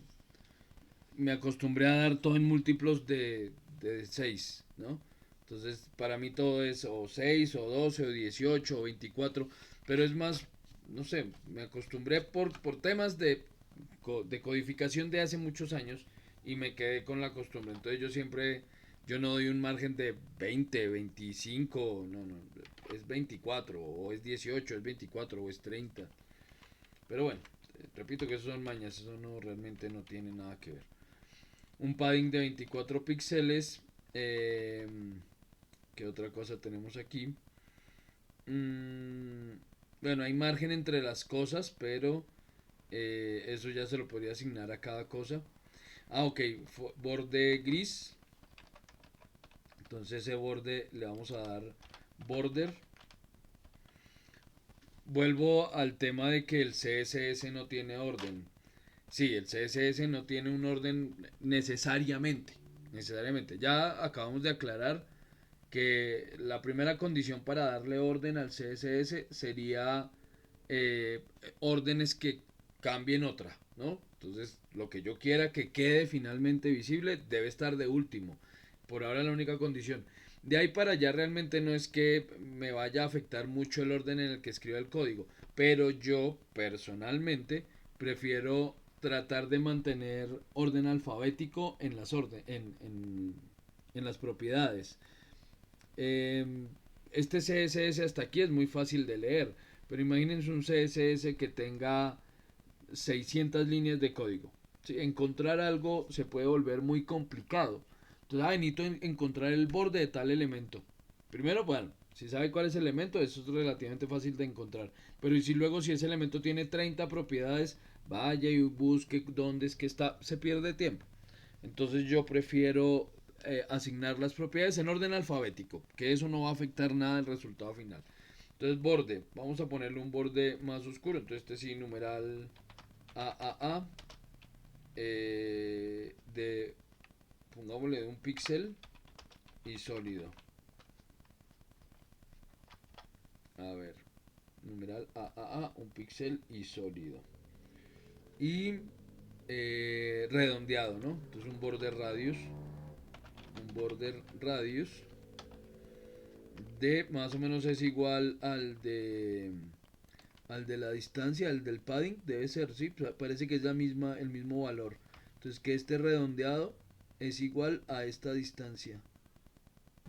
me acostumbré a dar todo en múltiplos de 6, ¿no? Entonces, para mí todo es o 6 o 12 o 18 o 24. Pero es más, no sé, me acostumbré por temas de codificación de hace muchos años y me quedé con la costumbre. Entonces yo no doy un margen de 20, 25, no, no, es 24 o es 18, es 24 o es 30. Pero bueno, repito que eso son mañas, eso no realmente no tiene nada que ver. Un padding de 24 píxeles. ¿Qué otra cosa tenemos aquí? Mm, bueno, hay margen entre las cosas, pero eso ya se lo podría asignar a cada cosa. Ah, ok, borde gris. Entonces ese borde le vamos a dar border. Vuelvo al tema de que el CSS no tiene orden. Sí, el CSS no tiene un orden necesariamente. Necesariamente. Ya acabamos de aclarar que la primera condición para darle orden al CSS sería eh, órdenes que cambien otra, ¿no? Entonces, lo que yo quiera que quede finalmente visible debe estar de último. Por ahora la única condición. De ahí para allá realmente no es que me vaya a afectar mucho el orden en el que escriba el código, pero yo personalmente prefiero tratar de mantener orden alfabético en en las propiedades. Eh, este CSS hasta aquí es muy fácil de leer, pero imagínense un CSS que tenga 600 líneas de código. ¿Sí? Encontrar algo se puede volver muy complicado. Entonces, necesito encontrar el borde de tal elemento. Primero, bueno, si sabe cuál es el elemento, eso es relativamente fácil de encontrar. Pero si luego si ese elemento tiene 30 propiedades, vaya y busque dónde es que está, se pierde tiempo. Entonces yo prefiero asignar las propiedades en orden alfabético, que eso no va a afectar nada al resultado final. Entonces borde, vamos a ponerle un borde más oscuro, entonces este sí, numeral AAA, de, pongámosle de un píxel y sólido. A ver, numeral AAA, un píxel y sólido. Y redondeado, ¿no? Entonces un border radius de más o menos es igual al de la distancia, al del padding, debe ser, sí, parece que es la misma, el mismo valor. Entonces que este redondeado es igual a esta distancia,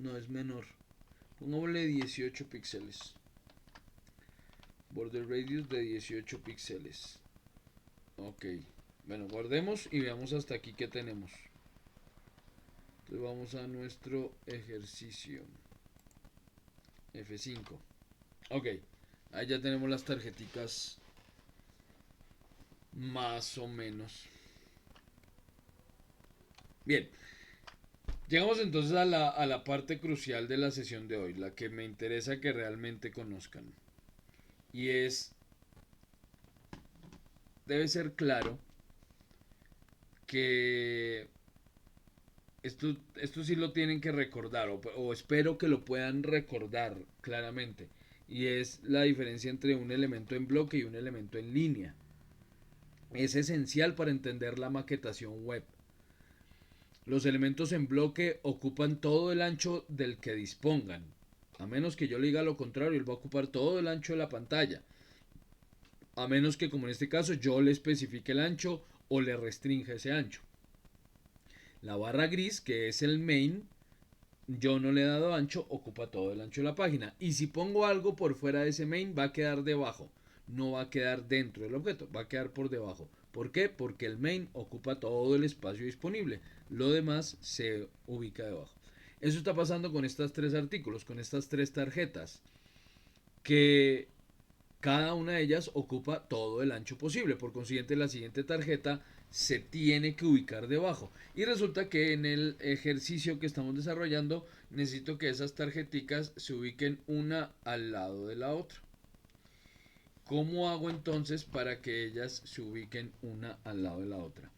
no es menor. Pongámosle 18 píxeles. Border radius de 18 píxeles. Ok, bueno, guardemos y veamos hasta aquí que tenemos. Entonces vamos a nuestro ejercicio. F5. Ok, ahí ya tenemos las tarjeticas más o menos. Bien, llegamos entonces a a la parte crucial de la sesión de hoy, la que me interesa que realmente conozcan. Y es, debe ser claro que esto sí lo tienen que recordar, o espero que lo puedan recordar claramente. Y es la diferencia entre un elemento en bloque y un elemento en línea. Es esencial para entender la maquetación web. Los elementos en bloque ocupan todo el ancho del que dispongan. A menos que yo le diga lo contrario, él va a ocupar todo el ancho de la pantalla. A menos que, como en este caso, yo le especifique el ancho o le restrinja ese ancho. La barra gris, que es el main, yo no le he dado ancho, ocupa todo el ancho de la página. Y si pongo algo por fuera de ese main, va a quedar debajo. No va a quedar dentro del objeto, va a quedar por debajo. ¿Por qué? Porque el main ocupa todo el espacio disponible. Lo demás se ubica debajo. Eso está pasando con estos tres artículos, con estas tres tarjetas, que cada una de ellas ocupa todo el ancho posible. Por consiguiente, la siguiente tarjeta se tiene que ubicar debajo. Y resulta que en el ejercicio que estamos desarrollando necesito que esas tarjeticas se ubiquen una al lado de la otra. ¿Cómo hago entonces para que ellas se ubiquen una al lado de la otra?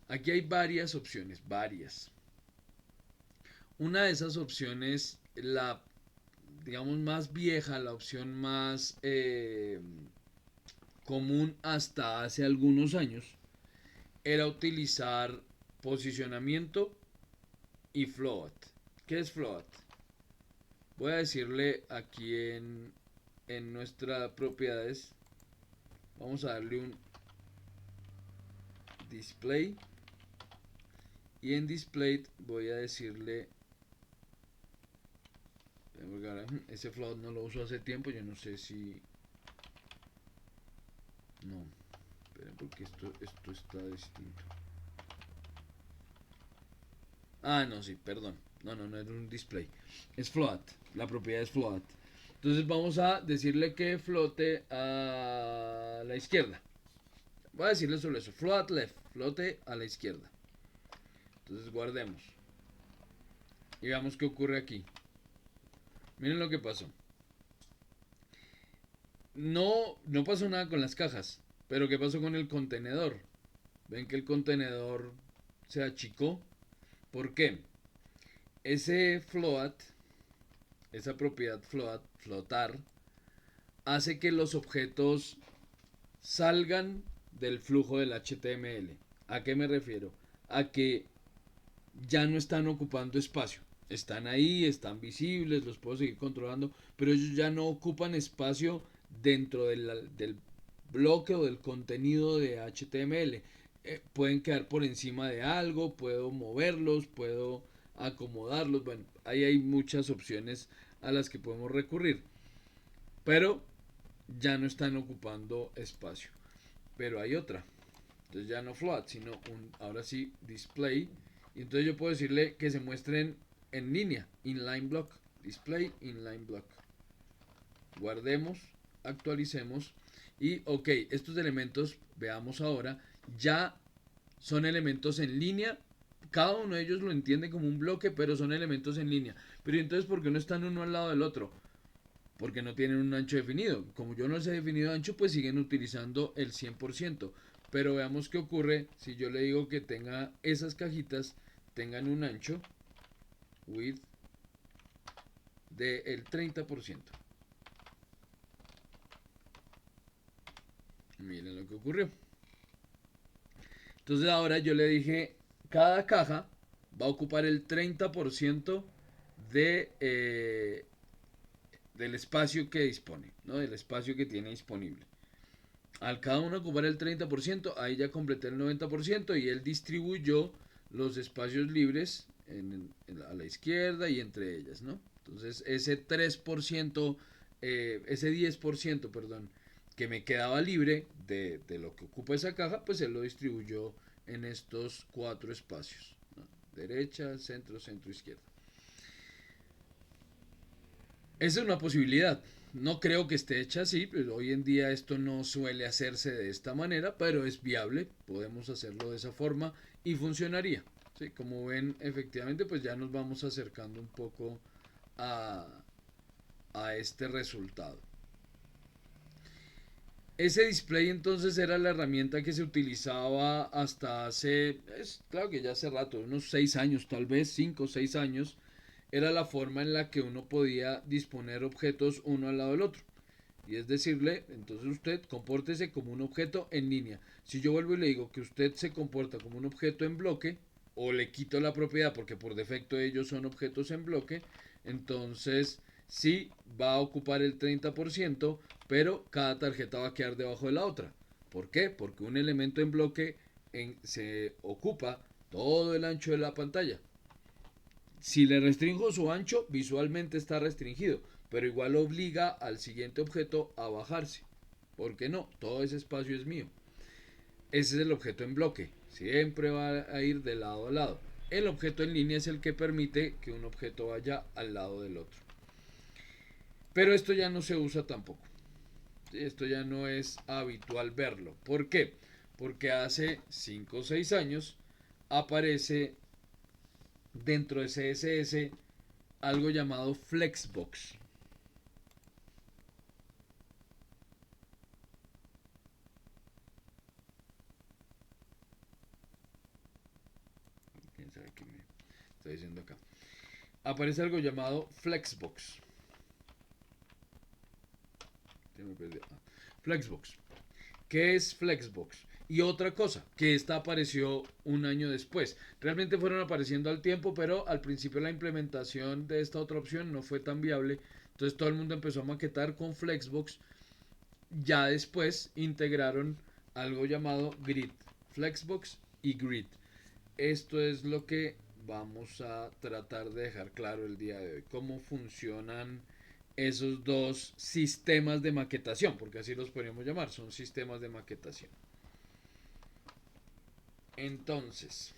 Aquí hay varias opciones, varias. Una de esas opciones, la digamos más vieja, la opción más común hasta hace algunos años, era utilizar posicionamiento y float. ¿Qué es float? Voy a decirle aquí en nuestras propiedades, vamos a darle un display y en display voy a decirle, ese float no lo uso hace tiempo, yo no sé si, no, esperen porque esto está distinto. Ah, no, sí, perdón. No es un display. Es float. La propiedad es float. Entonces vamos a decirle que flote a la izquierda. Voy a decirle solo eso. Float left. Flote a la izquierda. Entonces guardemos. Y veamos qué ocurre aquí. Miren lo que pasó. No pasó nada con las cajas. Pero ¿qué pasó con el contenedor? Ven que el contenedor se achicó. ¿Por qué? Ese float esa propiedad flotar, hace que los objetos salgan del flujo del HTML. ¿A qué me refiero? A que ya no están ocupando espacio. Están ahí, están visibles, los puedo seguir controlando, pero ellos ya no ocupan espacio dentro del bloque o del contenido de HTML. Pueden quedar por encima de algo, puedo moverlos, puedo acomodarlos. Bueno, ahí hay muchas opciones a las que podemos recurrir, pero ya no están ocupando espacio. Pero hay otra. Entonces ya no float, sino ahora sí display. Y entonces yo puedo decirle que se muestren en línea, inline block. Display inline block. Guardemos, actualicemos. Y ok, estos elementos, veamos ahora, ya son elementos en línea. Cada uno de ellos lo entiende como un bloque, pero son elementos en línea. Pero entonces, ¿por qué no están uno al lado del otro? Porque no tienen un ancho definido. Como yo no les he definido ancho, pues siguen utilizando el 100%. Pero veamos qué ocurre si yo le digo que tenga esas cajitas, tengan un ancho width del 30%. Miren lo que ocurrió. Entonces ahora yo le dije, cada caja va a ocupar el 30% del espacio que dispone, ¿no? Del espacio que tiene disponible. Al cada uno ocupar el 30%, ahí ya completé el 90% y él distribuyó los espacios libres a la izquierda y entre ellas, ¿no? Entonces ese 3%, ese 10%, perdón, que me quedaba libre de lo que ocupa esa caja, pues él lo distribuyó en estos cuatro espacios, ¿no? Derecha, centro, centro, izquierda. Esa es una posibilidad. No creo que esté hecha así, pues hoy en día esto no suele hacerse de esta manera, pero es viable, podemos hacerlo de esa forma y funcionaría. ¿Sí? Como ven, efectivamente, pues ya nos vamos acercando un poco a, a este resultado. Ese display entonces era la herramienta que se utilizaba hasta hace, claro que ya hace rato, unos 6 años, tal vez 5 o 6 años, era la forma en la que uno podía disponer objetos uno al lado del otro. Y es decirle, entonces usted compórtese como un objeto en línea. Si yo vuelvo y le digo que usted se comporta como un objeto en bloque, o le quito la propiedad porque por defecto ellos son objetos en bloque, entonces sí va a ocupar el 30%, pero cada tarjeta va a quedar debajo de la otra. ¿Por qué? Porque un elemento en bloque se ocupa todo el ancho de la pantalla. Si le restringo su ancho, visualmente está restringido, pero igual obliga al siguiente objeto a bajarse. ¿Por qué no? Todo ese espacio es mío. Ese es el objeto en bloque. Siempre va a ir de lado a lado. El objeto en línea es el que permite que un objeto vaya al lado del otro. Pero esto ya no se usa tampoco. Esto ya no es habitual verlo. ¿Por qué? Porque hace 5 o 6 años aparece dentro de CSS algo llamado Flexbox. ¿Quién sabe qué me está diciendo acá? Aparece algo llamado Flexbox. Se me perdió. Flexbox. ¿Qué es Flexbox? Y otra cosa, que esta apareció un año después. Realmente fueron apareciendo al tiempo, pero al principio la implementación de esta otra opción no fue tan viable. Entonces todo el mundo empezó a maquetar con Flexbox. Ya después integraron algo llamado Grid. Flexbox y Grid. Esto es lo que vamos a tratar de dejar claro el día de hoy. Cómo funcionan esos dos sistemas de maquetación, porque así los podríamos llamar, son sistemas de maquetación. Entonces,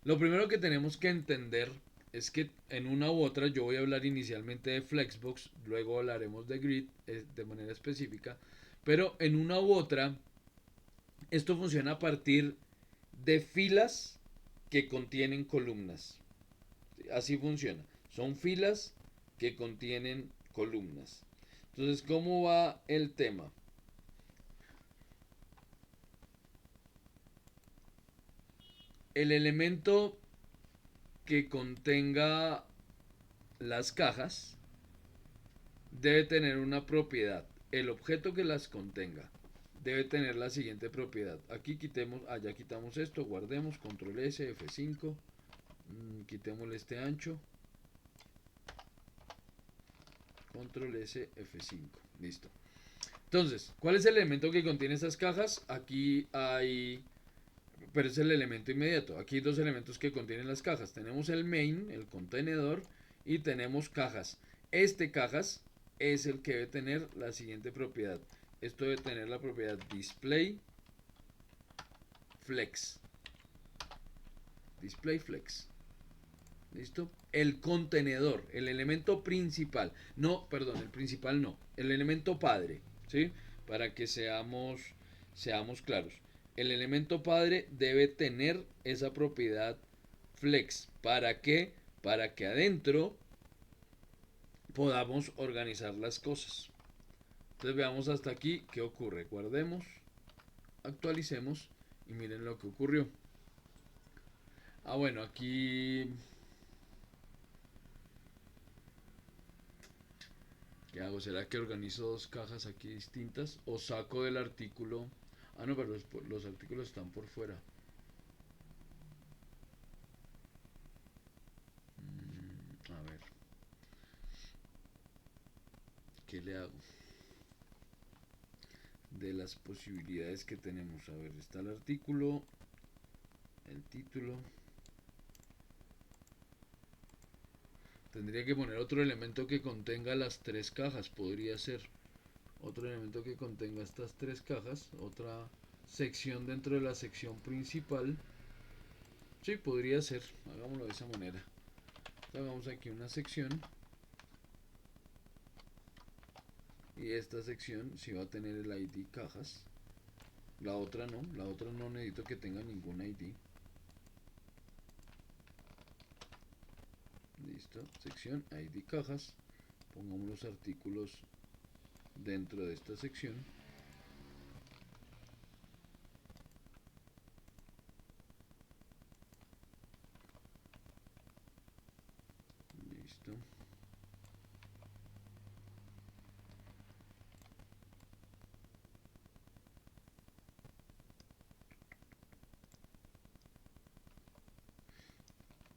lo primero que tenemos que entender es que en una u otra, yo voy a hablar inicialmente de Flexbox, luego hablaremos de Grid de manera específica, pero en una u otra, esto funciona a partir de filas que contienen columnas. Así funciona. Son filas que contienen columnas. Entonces, ¿cómo va el tema? El elemento que contenga las cajas debe tener una propiedad. El objeto que las contenga debe tener la siguiente propiedad. Aquí quitemos, ya quitamos esto, guardemos, control S, F5, quitémosle este ancho, control S, F5, listo. Entonces, ¿cuál es el elemento que contiene estas cajas? Aquí hay, pero es el elemento inmediato. Aquí hay dos elementos que contienen las cajas. Tenemos el main, el contenedor, y tenemos cajas. Este cajas es el que debe tener la siguiente propiedad. Esto debe tener la propiedad display flex. Display flex. ¿Listo? El contenedor, el elemento principal. No, perdón, el principal no. El elemento padre. ¿Sí? Para que seamos claros. El elemento padre debe tener esa propiedad flex. ¿Para qué? Para que adentro podamos organizar las cosas. Entonces veamos hasta aquí qué ocurre. Guardemos, actualicemos y miren lo que ocurrió. Bueno, aquí... ¿Qué hago? ¿Será que organizo dos cajas aquí distintas? ¿O saco del artículo? No, pero los artículos están por fuera. A ver. ¿Qué le hago? De las posibilidades que tenemos. A ver, está el artículo, el título. Tendría que poner otro elemento que contenga las tres cajas. Podría ser otro elemento que contenga estas tres cajas. Otra sección dentro de la sección principal. Sí, podría ser. Hagámoslo de esa manera. Hagamos aquí una sección. Y esta sección sí va a tener el ID cajas. La otra no. La otra no necesito que tenga ningún ID. Listo. Sección ID cajas. Pongamos los artículos dentro de esta sección. Listo.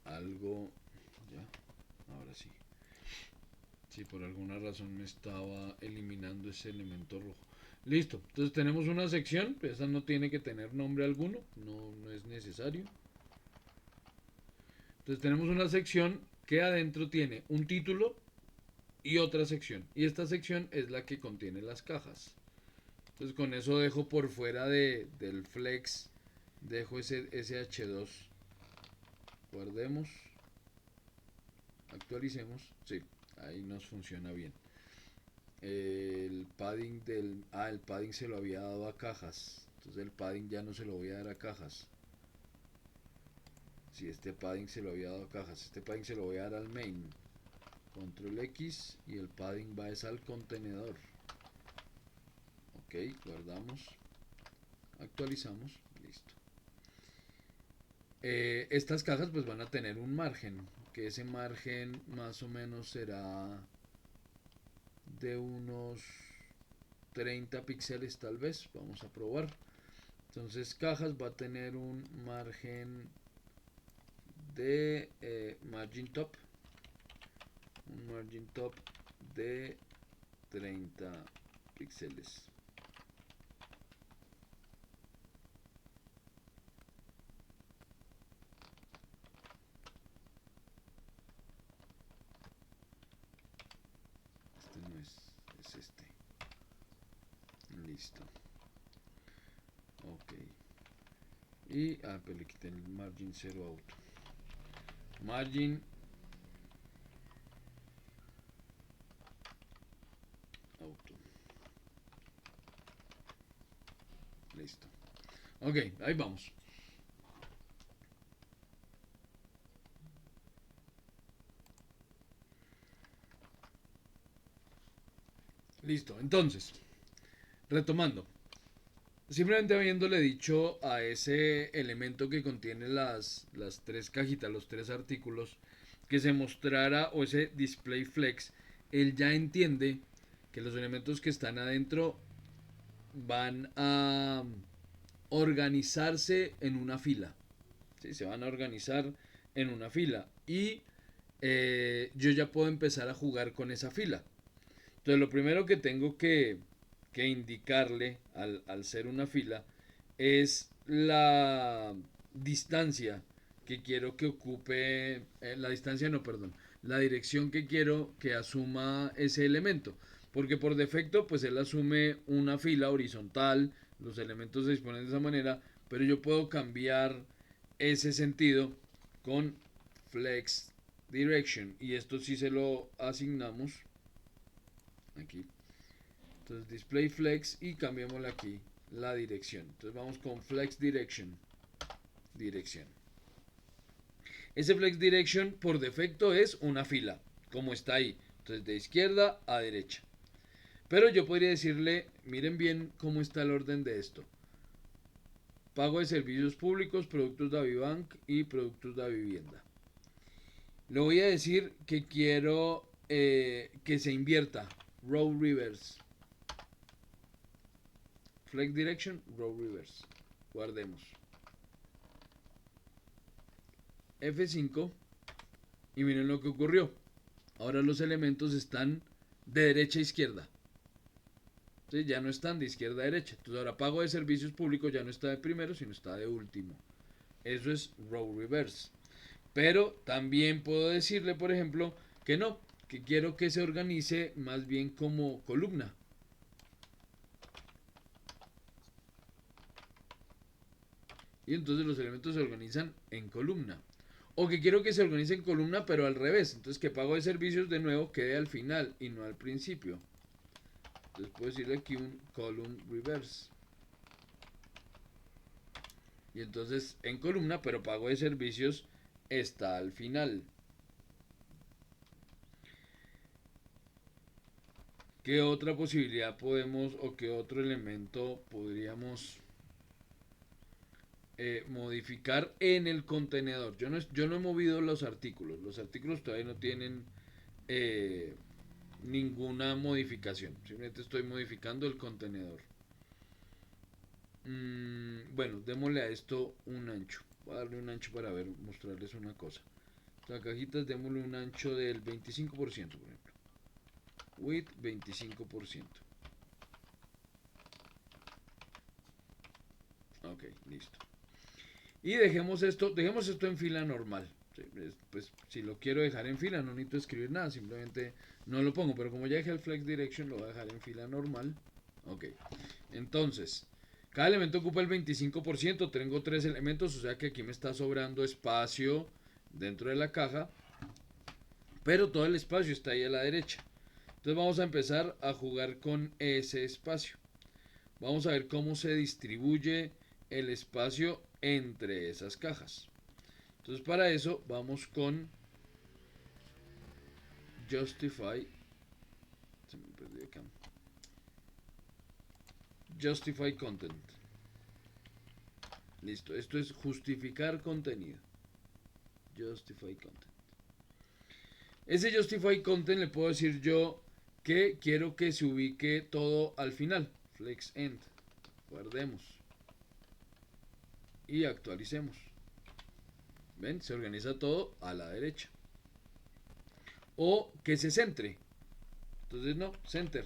Algo ya. Ahora sí. Si por alguna razón me estaba eliminando ese elemento rojo. Listo. Entonces tenemos una sección. Esa no tiene que tener nombre alguno. No es necesario. Entonces tenemos una sección que adentro tiene un título y otra sección. Y esta sección es la que contiene las cajas. Entonces con eso dejo por fuera del flex. Dejo ese SH2. Guardemos. Actualicemos. Sí, ahí nos funciona bien. El padding el padding se lo había dado a cajas. Entonces el padding ya no se lo voy a dar a cajas. Si este padding se lo había dado a cajas. Este padding se lo voy a dar al main. Control X y el padding va al contenedor. Ok, guardamos. Actualizamos. Listo. Estas cajas pues van a tener un margen. Que ese margen más o menos será de unos 30 píxeles tal vez. Vamos a probar. Entonces cajas va a tener un margen de margin top. Un margin top de 30 píxeles. Este no es este. Listo. Ok. Y pues le quité el margin 0 auto. Margin auto. Listo. Ok, ahí vamos. Listo, entonces, retomando. Simplemente habiéndole dicho a ese elemento que contiene las tres cajitas, los tres artículos, que se mostrara o ese display flex, él ya entiende que los elementos que están adentro van a organizarse en una fila. ¿Sí? Se van a organizar en una fila. Y yo ya puedo empezar a jugar con esa fila. Entonces lo primero que tengo que indicarle al ser una fila es la distancia que quiero que ocupe, la distancia no, perdón, la dirección que quiero que asuma ese elemento. Porque por defecto, pues él asume una fila horizontal, los elementos se disponen de esa manera, pero yo puedo cambiar ese sentido con flex direction. Y esto sí se lo asignamos aquí. Entonces display flex y cambiémosle aquí la dirección. Entonces vamos con flex direction. Dirección. Ese flex direction por defecto es una fila, como está ahí. Entonces de izquierda a derecha. Pero yo podría decirle, miren bien cómo está el orden de esto. Pago de servicios públicos, productos de Avibank y productos de vivienda. Le voy a decir que quiero que se invierta. Row reverse. Flex direction, row reverse. Guardemos. F5 y miren lo que ocurrió. Ahora los elementos están de derecha a izquierda. ¿Sí? Ya no están de izquierda a derecha. Entonces ahora pago de servicios públicos ya no está de primero, sino está de último. Eso es row reverse. Pero también puedo decirle, por ejemplo, que no, que quiero que se organice más bien como columna. Y entonces los elementos se organizan en columna. O que quiero que se organice en columna, pero al revés. Entonces que pago de servicios de nuevo quede al final y no al principio. Entonces puedo decirle aquí un column reverse. Y entonces en columna, pero pago de servicios está al final. ¿Qué otra posibilidad podemos o qué otro elemento podríamos modificar en el contenedor? Yo no he movido los artículos. Los artículos todavía no tienen ninguna modificación. Simplemente estoy modificando el contenedor. Bueno, démosle a esto un ancho. Voy a darle un ancho para ver, mostrarles una cosa. Las cajitas démosle un ancho del 25%, por ejemplo. Width 25%. Ok, listo. Y dejemos esto en fila normal. Sí, pues si lo quiero dejar en fila no necesito escribir nada, simplemente no lo pongo. Pero como ya dejé el flex direction lo voy a dejar en fila normal. Ok, entonces cada elemento ocupa el 25%. Tengo tres elementos, o sea que aquí me está sobrando espacio dentro de la caja. Pero todo el espacio está ahí a la derecha. Entonces vamos a empezar a jugar con ese espacio. Vamos a ver cómo se distribuye el espacio entre esas cajas. Entonces para eso vamos con Justify. Se me perdió acá. Justify Content. Listo, esto es justificar contenido. Justify Content. Ese Justify Content le puedo decir yo que quiero que se ubique todo al final. Flex End. Guardemos. Y actualicemos. ¿Ven? Se organiza todo a la derecha. O que se centre. Entonces no, center.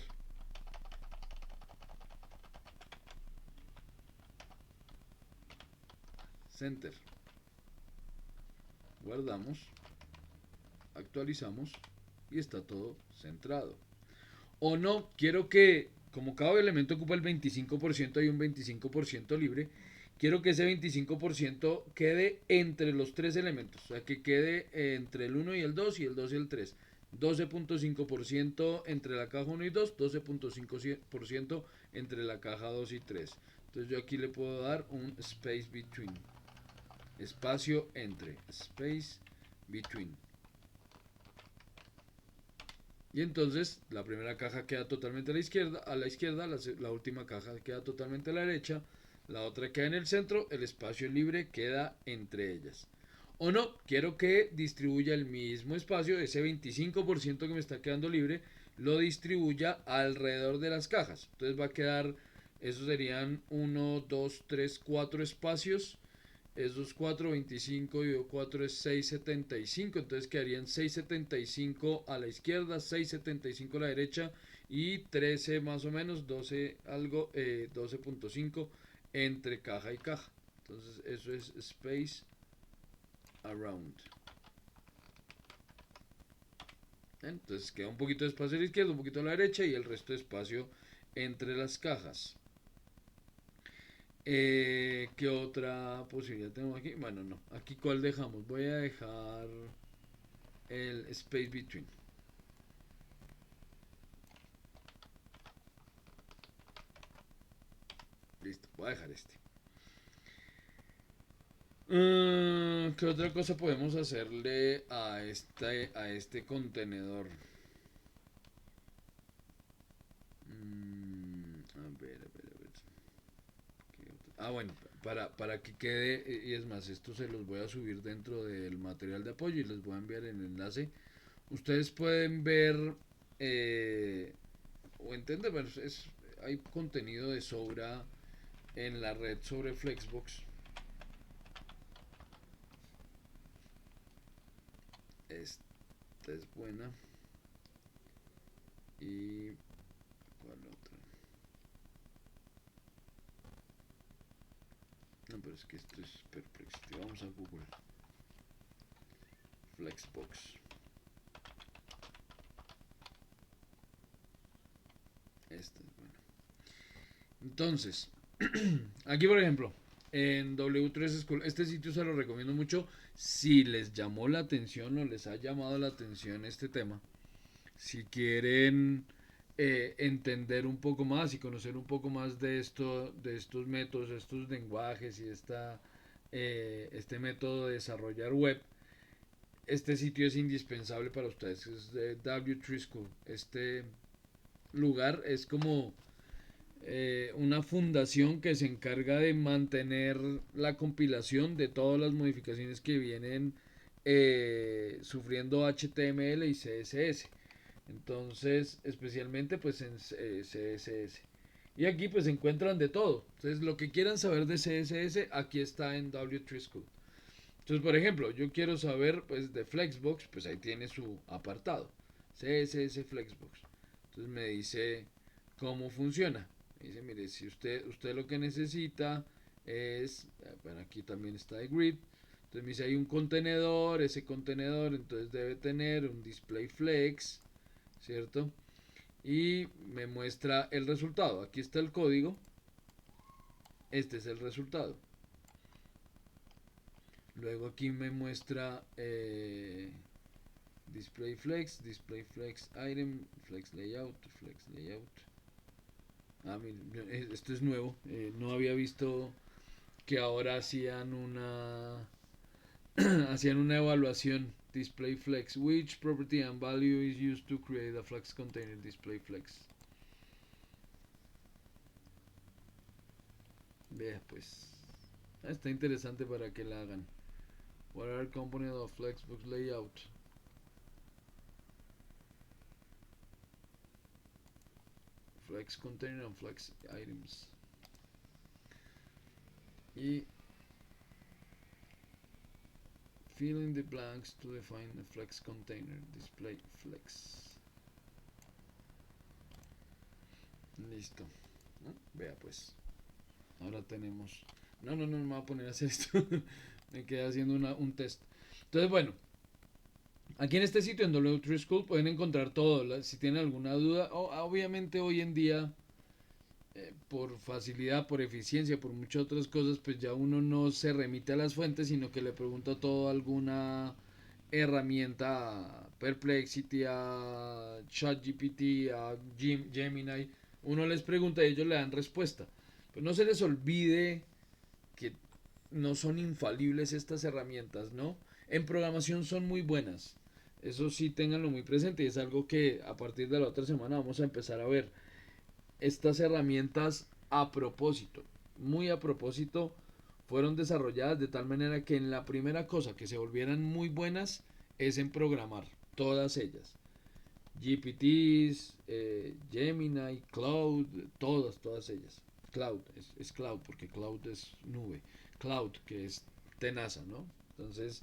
Center. Guardamos. Actualizamos. Y está todo centrado. O no, quiero que, como cada elemento ocupa el 25%, hay un 25% libre. Quiero que ese 25% quede entre los tres elementos. O sea, que quede entre el 1 y el 2 y el 2 y el 3. 12.5% entre la caja 1 y 2, 12.5% entre la caja 2 y 3. Entonces yo aquí le puedo dar un space between. Espacio entre. Space between. Y entonces la primera caja queda totalmente a la izquierda, la última caja queda totalmente a la derecha, la otra queda en el centro, el espacio libre queda entre ellas. O no, quiero que distribuya el mismo espacio, ese 25% que me está quedando libre, lo distribuya alrededor de las cajas. Entonces va a quedar, esos serían uno 2 3 4 espacios. Esos 4 25 y 4 es 6,75. Entonces quedarían 6,75 a la izquierda, 6,75 a la derecha y 13 más o menos, 12 algo, 12,5 entre caja y caja. Entonces eso es space around. Entonces queda un poquito de espacio a la izquierda, un poquito a la derecha y el resto de espacio entre las cajas. ¿Qué otra posibilidad tenemos aquí? Bueno, no. Aquí cuál dejamos. Voy a dejar el space between. Listo, voy a dejar este. ¿Qué otra cosa podemos hacerle a este contenedor? A ver, a ver, a ver. Bueno, para que quede, y es más, esto se los voy a subir dentro del material de apoyo y les voy a enviar el enlace. Ustedes pueden ver o entender, bueno, hay contenido de sobra en la red sobre Flexbox. Esta es buena. ¿Y cuál otra? No, pero es que esto es Perplexity. Vamos a Google. Flexbox. Esta es buena. Entonces, aquí por ejemplo, en W3 School, este sitio se lo recomiendo mucho si les llamó la atención o les ha llamado la atención este tema. Si quieren entender un poco más y conocer un poco más de esto, de estos métodos, estos lenguajes y este método de desarrollar web, este sitio es indispensable para ustedes. Es de W3 School. Este lugar es como una fundación que se encarga de mantener la compilación de todas las modificaciones que vienen sufriendo HTML y CSS. Entonces, especialmente pues en CSS. Y aquí pues encuentran de todo. Entonces, lo que quieran saber de CSS, aquí está en W3 School. Entonces, por ejemplo, yo quiero saber pues de Flexbox, pues ahí tiene su apartado. CSS Flexbox. Entonces me dice cómo funciona. Me dice, mire, si usted lo que necesita es, bueno, aquí también está de grid. Entonces me dice, hay un contenedor, ese contenedor entonces debe tener un display flex, ¿cierto? Y me muestra el resultado. Aquí está el código. Este es el resultado. Luego aquí me muestra display flex item, flex layout, flex layout. Mira, esto es nuevo. No había visto que ahora hacían una evaluación. Display flex. Which property and value is used to create a flex container display flex? Vea pues. Está interesante para que la hagan. What are components of Flexbox layout? Flex container and flex items. Y fill in the blanks to define a flex container. Display flex. Listo. ¿No? Vea pues. Ahora tenemos. No me voy a poner a hacer esto. Me quedé haciendo un test. Entonces, bueno. Aquí en este sitio, en W3 School, pueden encontrar todo. Si tienen alguna duda, obviamente hoy en día por facilidad, por eficiencia, por muchas otras cosas, pues ya uno no se remite a las fuentes, sino que le pregunta todo a alguna herramienta, a Perplexity, a ChatGPT, a Gemini. Uno les pregunta y ellos le dan respuesta. Pues no se les olvide que no son infalibles estas herramientas, ¿no? En programación son muy buenas. Eso sí, ténganlo muy presente y es algo que a partir de la otra semana vamos a empezar a ver estas herramientas a propósito, muy a propósito, fueron desarrolladas de tal manera que en la primera cosa que se volvieran muy buenas es en programar, todas ellas. GPTs, Gemini, Cloud, todas ellas. Cloud, es Cloud, porque Cloud es nube. Cloud, que es tenaza, ¿no? Entonces,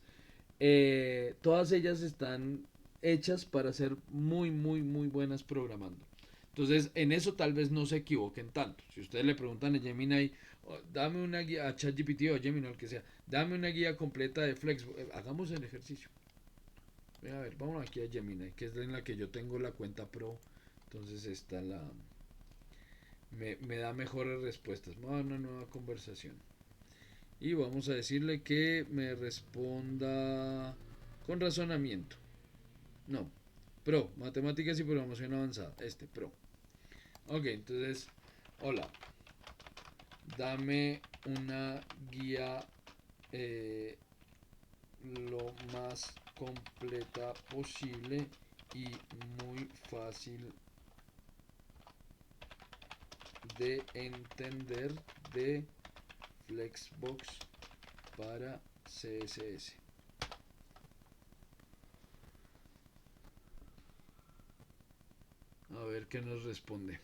todas ellas están hechas para ser muy, muy, muy buenas programando. Entonces, en eso tal vez no se equivoquen tanto. Si ustedes le preguntan a Gemini, oh, dame una guía, a ChatGPT o a Gemini, o el que sea, dame una guía completa de Flex, hagamos el ejercicio. A ver, vamos aquí a Gemini, que es en la que yo tengo la cuenta Pro. Entonces, esta me da mejores respuestas. Vamos a una nueva conversación. Y vamos a decirle que me responda con razonamiento. No, Pro, matemáticas y programación avanzada. Pro. Ok, entonces, hola, dame una guía lo más completa posible y muy fácil de entender de Flexbox para CSS. A ver qué nos responde.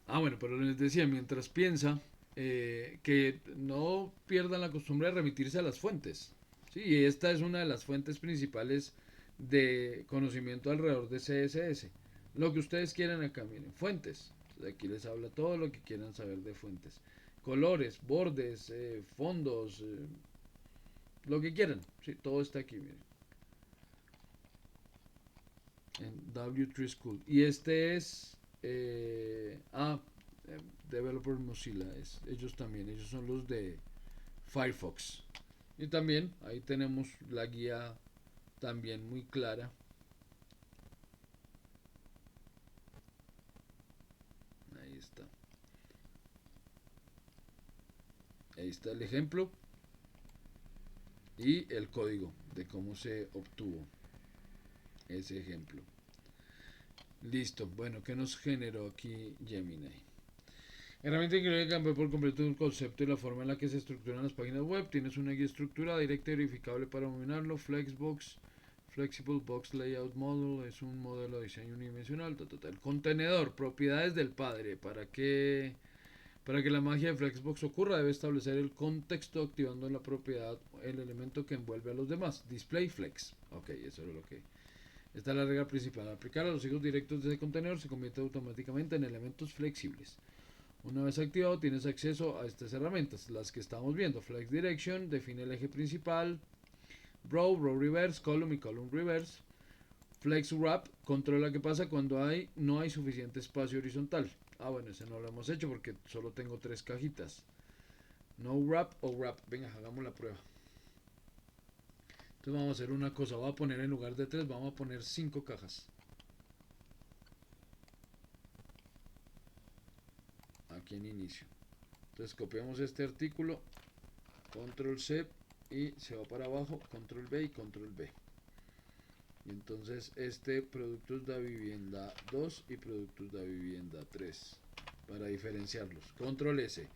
Bueno, pero les decía, mientras piensa, que no pierdan la costumbre de remitirse a las fuentes. Sí, y esta es una de las fuentes principales de conocimiento alrededor de CSS. Lo que ustedes quieran acá, miren, fuentes. Entonces aquí les habla todo lo que quieran saber de fuentes. Colores, bordes, fondos, lo que quieran. Sí, todo está aquí, miren. En W3 School. Y este es Developer Mozilla. Ellos también, ellos son los de Firefox. Y también ahí tenemos la guía también muy clara. Ahí está. Ahí está el ejemplo y el código de cómo se obtuvo ese ejemplo. Listo. Bueno, ¿qué nos generó aquí Gemini? Herramienta increíble que cambió por completo el concepto y la forma en la que se estructuran las páginas web. Tienes una guía estructurada, directa y verificable para dominarlo. Flexbox, Flexible Box Layout Model, es un modelo de diseño unidimensional. El contenedor, propiedades del padre. Para que la magia de Flexbox ocurra, debe establecer el contexto activando en la propiedad el elemento que envuelve a los demás. Display Flex. Ok, eso es lo que. Esta es la regla principal. Al aplicar a los hijos directos de ese contenedor se convierte automáticamente en elementos flexibles. Una vez activado tienes acceso a estas herramientas, las que estamos viendo. Flex Direction define el eje principal, row reverse, column y column reverse. Flex Wrap controla qué pasa cuando no hay suficiente espacio horizontal. Bueno, ese no lo hemos hecho porque solo tengo 3 cajitas. No wrap o wrap. Venga, hagamos la prueba. Entonces vamos a hacer una cosa. Voy a poner en lugar de 3, vamos a poner 5 cajas. Aquí en inicio. Entonces copiamos este artículo, control C y se va para abajo, control B y control B. Y entonces productos de vivienda 2 y productos de vivienda 3 para diferenciarlos. Control S.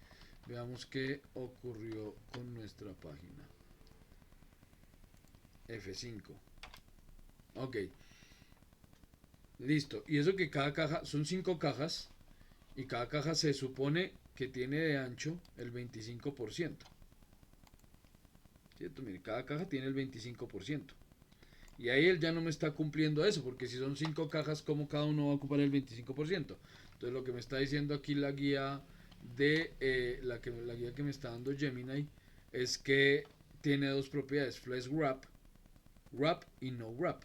Veamos qué ocurrió con nuestra página. F5. Ok. Listo. Y eso que cada caja son 5 cajas y cada caja se supone que tiene de ancho el 25%. ¿Cierto? Mire, cada caja tiene el 25%. Y ahí él ya no me está cumpliendo eso, porque si son 5 cajas, ¿cómo cada uno va a ocupar el 25%? Entonces lo que me está diciendo aquí la guía la guía que me está dando Gemini es que tiene dos propiedades, Flex Wrap, Wrap y No Wrap.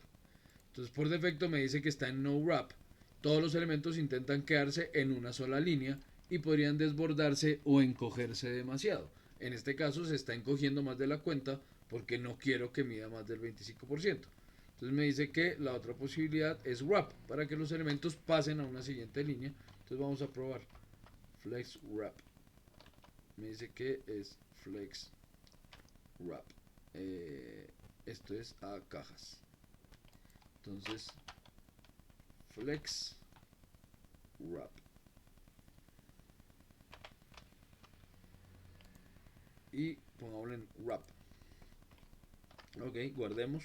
Entonces por defecto me dice que está en No Wrap. Todos los elementos intentan quedarse en una sola línea y podrían desbordarse o encogerse demasiado. En este caso se está encogiendo más de la cuenta porque no quiero que mida más del 25%. Entonces me dice que la otra posibilidad es wrap, para que los elementos pasen a una siguiente línea. Entonces vamos a probar flex wrap. Me dice que es flex wrap. Esto es a cajas. Entonces flex wrap. y pongámoslo en wrap. Ok, guardemos,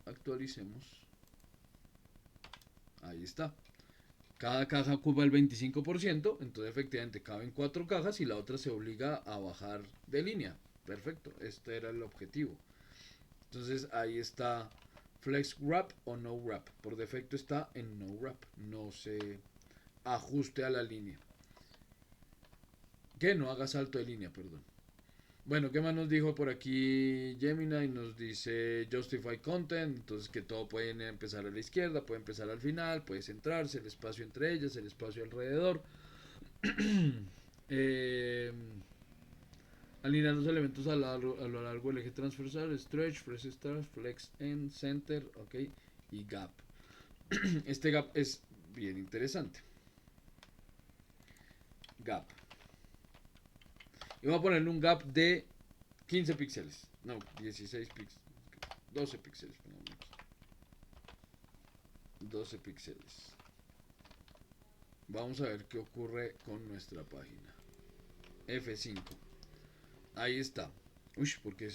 actualicemos. Ahí está. Cada caja ocupa el 25%, entonces efectivamente caben 4 cajas y la otra se obliga a bajar de línea. Perfecto, este era el objetivo. Entonces ahí está flex wrap o no wrap. Por defecto está en no wrap, no se ajuste a la línea. Que no haga salto de línea, perdón. Bueno, ¿qué más nos dijo por aquí Gemini? Nos dice Justify Content, entonces que todo puede empezar a la izquierda, puede empezar al final, puede centrarse, el espacio entre ellas, el espacio alrededor. eh, Alinear los elementos a lo largo del eje transversal, stretch, press start, flex end, center, ok, y gap. Este gap es bien interesante. Gap. Y vamos a ponerle un gap de 15 píxeles. No, 16 píxeles. 12 píxeles, pongamos. 12 píxeles. Vamos a ver qué ocurre con nuestra página. F5. Ahí está. Uy, ¿por qué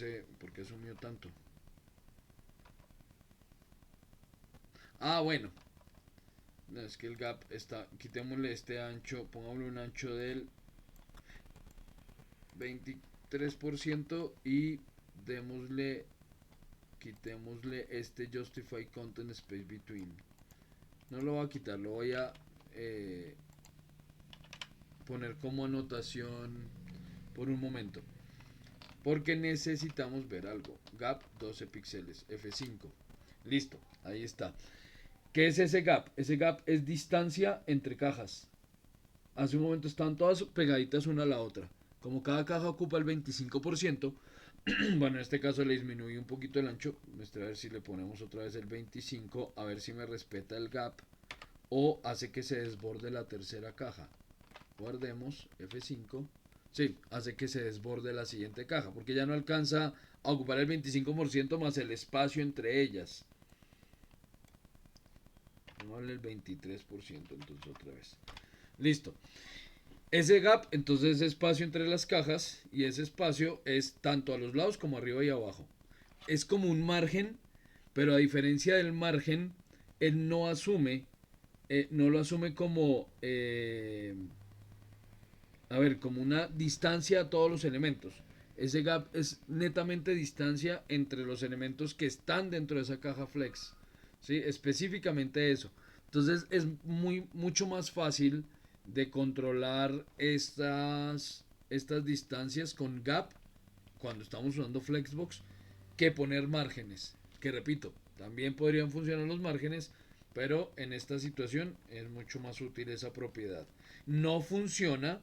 sumió tanto? Ah, bueno. No, es que el gap está. Quitémosle este ancho. Pongámosle un ancho del 23% y démosle. Quitémosle este Justify Content Space Between. No lo voy a quitar, lo voy a poner como anotación por un momento. Porque necesitamos ver algo. Gap 12 píxeles. F5. Listo. Ahí está. ¿Qué es ese gap? Ese gap es distancia entre cajas. Hace un momento estaban todas pegaditas una a la otra. Como cada caja ocupa el 25%, bueno, en este caso le disminuí un poquito el ancho. A ver si le ponemos otra vez el 25%, a ver si me respeta el gap o hace que se desborde la tercera caja. Guardemos F5. Sí, hace que se desborde la siguiente caja, porque ya no alcanza a ocupar el 25% más el espacio entre ellas. Vamos a darle el 23%, entonces otra vez. Listo. Ese gap, entonces, es espacio entre las cajas y ese espacio es tanto a los lados como arriba y abajo. Es como un margen, pero a diferencia del margen, él no asume, no lo asume como, a ver, como una distancia a todos los elementos. Ese gap es netamente distancia entre los elementos que están dentro de esa caja flex. ¿Sí? Específicamente eso. Entonces es mucho más fácil de controlar estas distancias con gap cuando estamos usando Flexbox que poner márgenes. Que repito, también podrían funcionar los márgenes, pero en esta situación es mucho más útil esa propiedad. No funciona,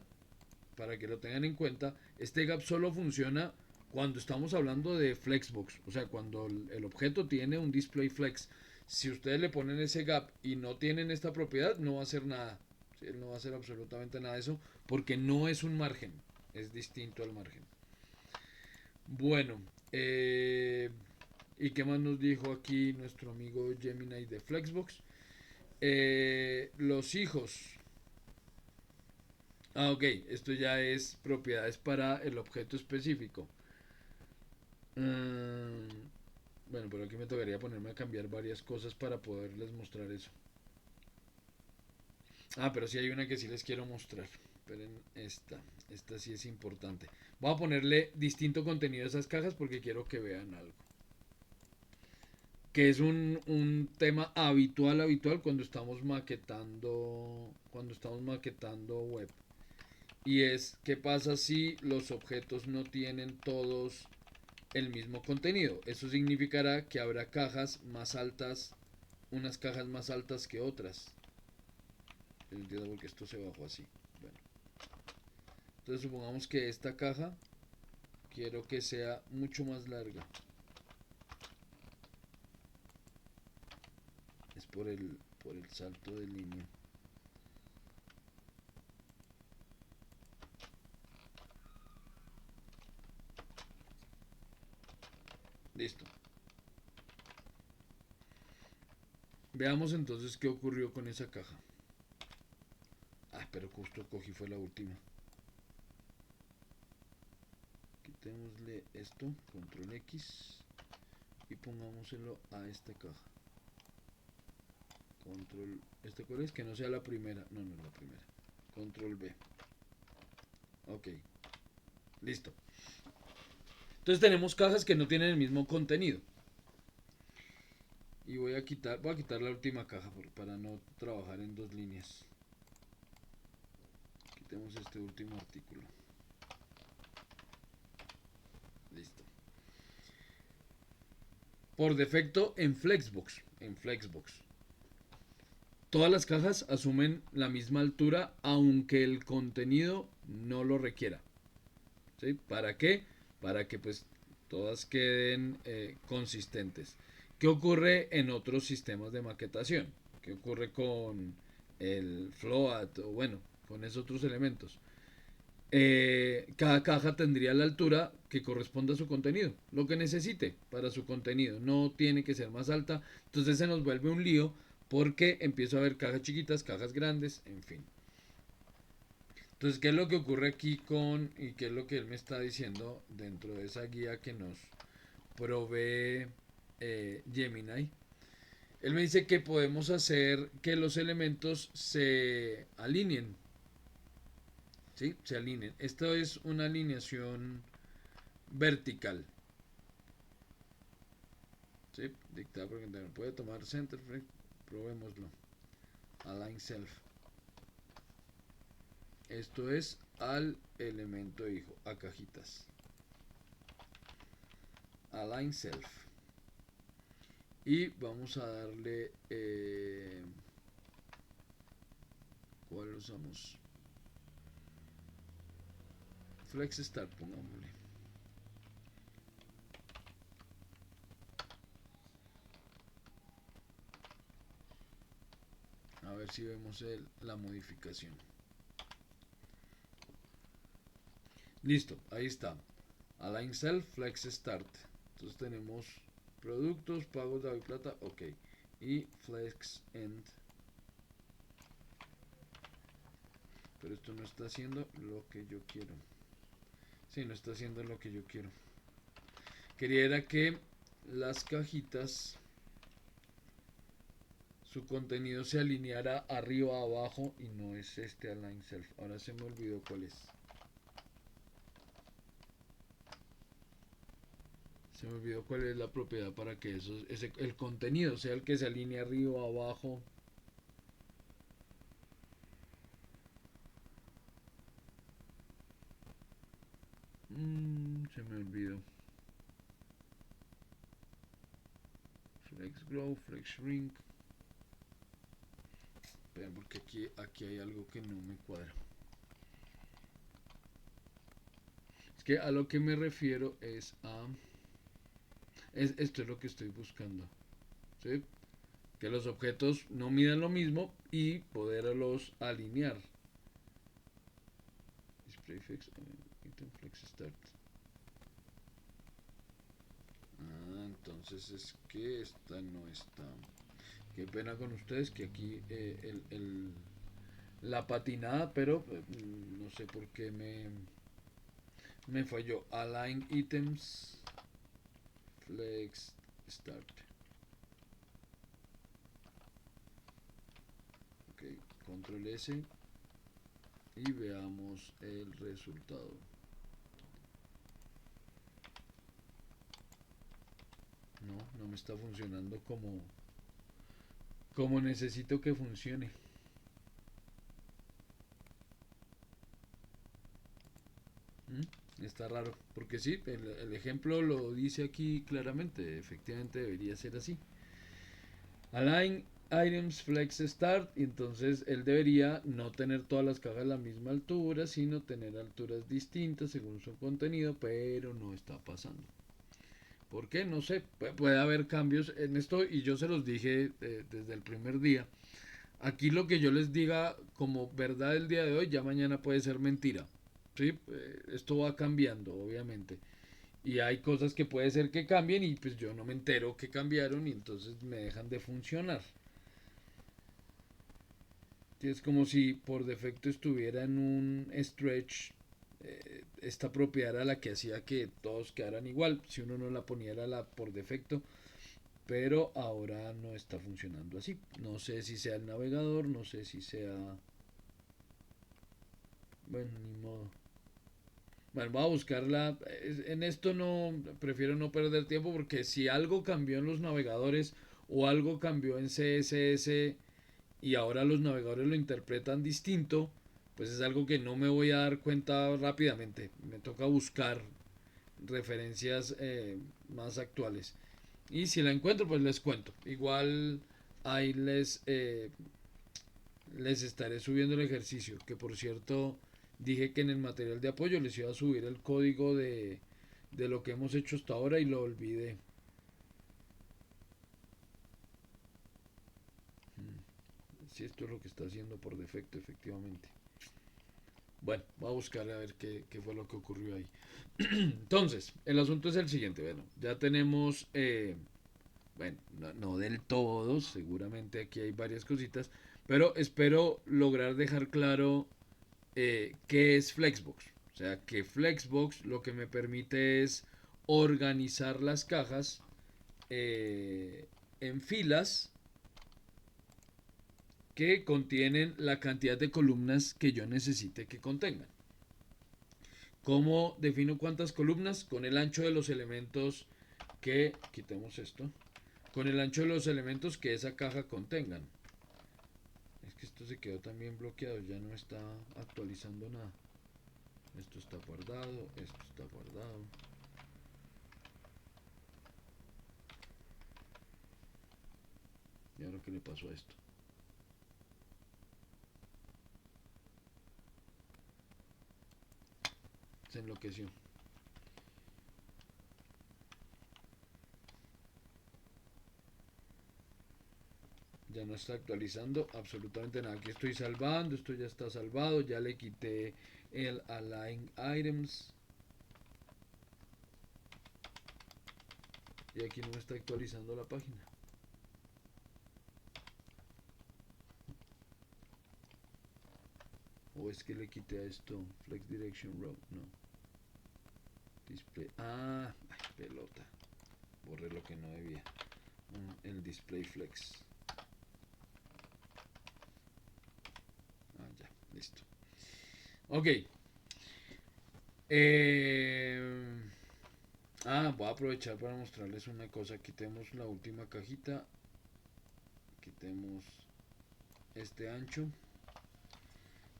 para que lo tengan en cuenta, este gap solo funciona cuando estamos hablando de Flexbox, o sea, cuando el objeto tiene un display flex. Si ustedes le ponen ese gap y no tienen esta propiedad, no va a hacer nada. ¿Sí? No va a hacer absolutamente nada de eso porque no es un margen, es distinto al margen. Bueno, ¿y qué más nos dijo aquí nuestro amigo Gemini de Flexbox? Los hijos. Ah, ok, esto ya es propiedades para el objeto específico. Bueno, pero aquí me tocaría ponerme a cambiar varias cosas para poderles mostrar eso. Ah, pero sí hay una que sí les quiero mostrar. Esperen, esta sí es importante. Voy a ponerle distinto contenido a esas cajas porque quiero que vean algo. Que es un tema habitual cuando estamos maquetando web. Y es, ¿qué pasa si los objetos no tienen todos el mismo contenido? Eso significará que habrá cajas más altas, unas cajas más altas que otras. No entiendo por qué esto se bajó así. Bueno, entonces supongamos que esta caja quiero que sea mucho más larga. Es por el salto de línea. Listo. Veamos entonces qué ocurrió con esa caja. Ah, pero justo cogí fue la última. quitémosle esto, control X, y pongámoselo a esta caja. Control, ¿esta cuál es? Que no sea la primera, no, no es la primera. Control B. Ok, listo. Entonces tenemos cajas que no tienen el mismo contenido. Y voy a quitar la última caja para no trabajar en dos líneas. Quitemos este último artículo. Listo. Por defecto en Flexbox. Todas las cajas asumen la misma altura aunque el contenido no lo requiera. ¿Sí? ¿Para qué? Para que pues todas queden consistentes. ¿Qué ocurre en otros sistemas de maquetación? ¿Qué ocurre con el float o bueno, con esos otros elementos? Cada caja tendría la altura que corresponda a su contenido, lo que necesite para su contenido. No tiene que ser más alta. Entonces se nos vuelve un lío porque empiezo a ver cajas chiquitas, cajas grandes, en fin. Entonces, ¿qué es lo que ocurre aquí y qué es lo que él me está diciendo dentro de esa guía que nos provee Gemini? Él me dice que podemos hacer que los elementos se alineen. ¿Sí? Se alineen. Esto es una alineación vertical. ¿Sí? Dictada porque puede tomar center frame. Probémoslo. Align self. Esto es al elemento hijo, a cajitas. Align self. Y vamos a darle ¿cuál usamos? Flex Start, pongámosle. A ver si vemos la modificación. Listo, ahí está. Align Self, Flex Start. Entonces tenemos productos, pagos de plata, ok. Y Flex End. Pero esto no está haciendo lo que yo quiero. Sí, no está haciendo lo que yo quiero. Quería era que las cajitas, su contenido se alineara arriba, abajo y no es este Align Self. Ahora se me olvidó cuál es. Se me olvidó cuál es la propiedad para que el contenido sea el que se alinee arriba, abajo. Se me olvidó. Flex Grow, Flex Shrink. Esperen, porque aquí hay algo que no me cuadra. Es que a lo que me refiero es a... esto es lo que estoy buscando. ¿Sí? Que los objetos no midan lo mismo y poderlos alinear. Display flex, item flex start. Entonces es que esta no está. Qué pena con ustedes que aquí la patinada, pero no sé por qué me falló. Align items, flex start. Ok, control S y veamos el resultado. No me está funcionando como necesito que funcione. Está raro, porque sí, el ejemplo lo dice aquí claramente, efectivamente debería ser así. Align items flex start, y entonces él debería no tener todas las cajas a la misma altura, sino tener alturas distintas según su contenido, pero no está pasando. ¿Por qué? No sé, puede haber cambios en esto y yo se los dije desde el primer día. Aquí lo que yo les diga como verdad el día de hoy, ya mañana puede ser mentira. ¿Sí? Esto va cambiando, obviamente. Y hay cosas que puede ser que cambien y pues yo no me entero que cambiaron y entonces me dejan de funcionar. Es como si por defecto estuviera en un stretch esta propiedad era la que hacía que todos quedaran igual. Si uno no la ponía era la por defecto, pero ahora no está funcionando así. No sé si sea el navegador, no sé si sea... Bueno, ni modo. Bueno, voy a buscarla. En esto no, prefiero no perder tiempo porque si algo cambió en los navegadores o algo cambió en CSS y ahora los navegadores lo interpretan distinto, pues es algo que no me voy a dar cuenta rápidamente. Me toca buscar referencias más actuales. Y si la encuentro, pues les cuento. Igual ahí les estaré subiendo el ejercicio. Que por cierto, dije que en el material de apoyo les iba a subir el código de lo que hemos hecho hasta ahora y lo olvidé. Si esto es lo que está haciendo por defecto, efectivamente. Bueno, voy a buscar a ver qué fue lo que ocurrió ahí. Entonces, el asunto es el siguiente. Bueno, ya tenemos, bueno, no del todo, seguramente aquí hay varias cositas, pero espero lograr dejar claro qué es Flexbox. O sea, que Flexbox lo que me permite es organizar las cajas en filas que contienen la cantidad de columnas que yo necesite que contengan. ¿Cómo defino cuántas columnas? Con el ancho de los elementos que, quitemos esto, con el ancho de los elementos que esa caja contengan. Es que esto se quedó también bloqueado, ya no está actualizando nada. Esto está guardado, esto está guardado. ¿Y ahora qué le pasó a esto? Se enloqueció. Ya no está actualizando absolutamente nada. Aquí estoy salvando, esto ya está salvado. Ya le quité el Align Items. Y aquí no me está actualizando la página. O es que le quité a esto Flex Direction Row. No. Display. Ah, ay, pelota. Borré lo que no debía. El Display Flex. Ah, ya, listo. Ok. Voy a aprovechar para mostrarles una cosa. Quitemos la última cajita. Quitemos este ancho.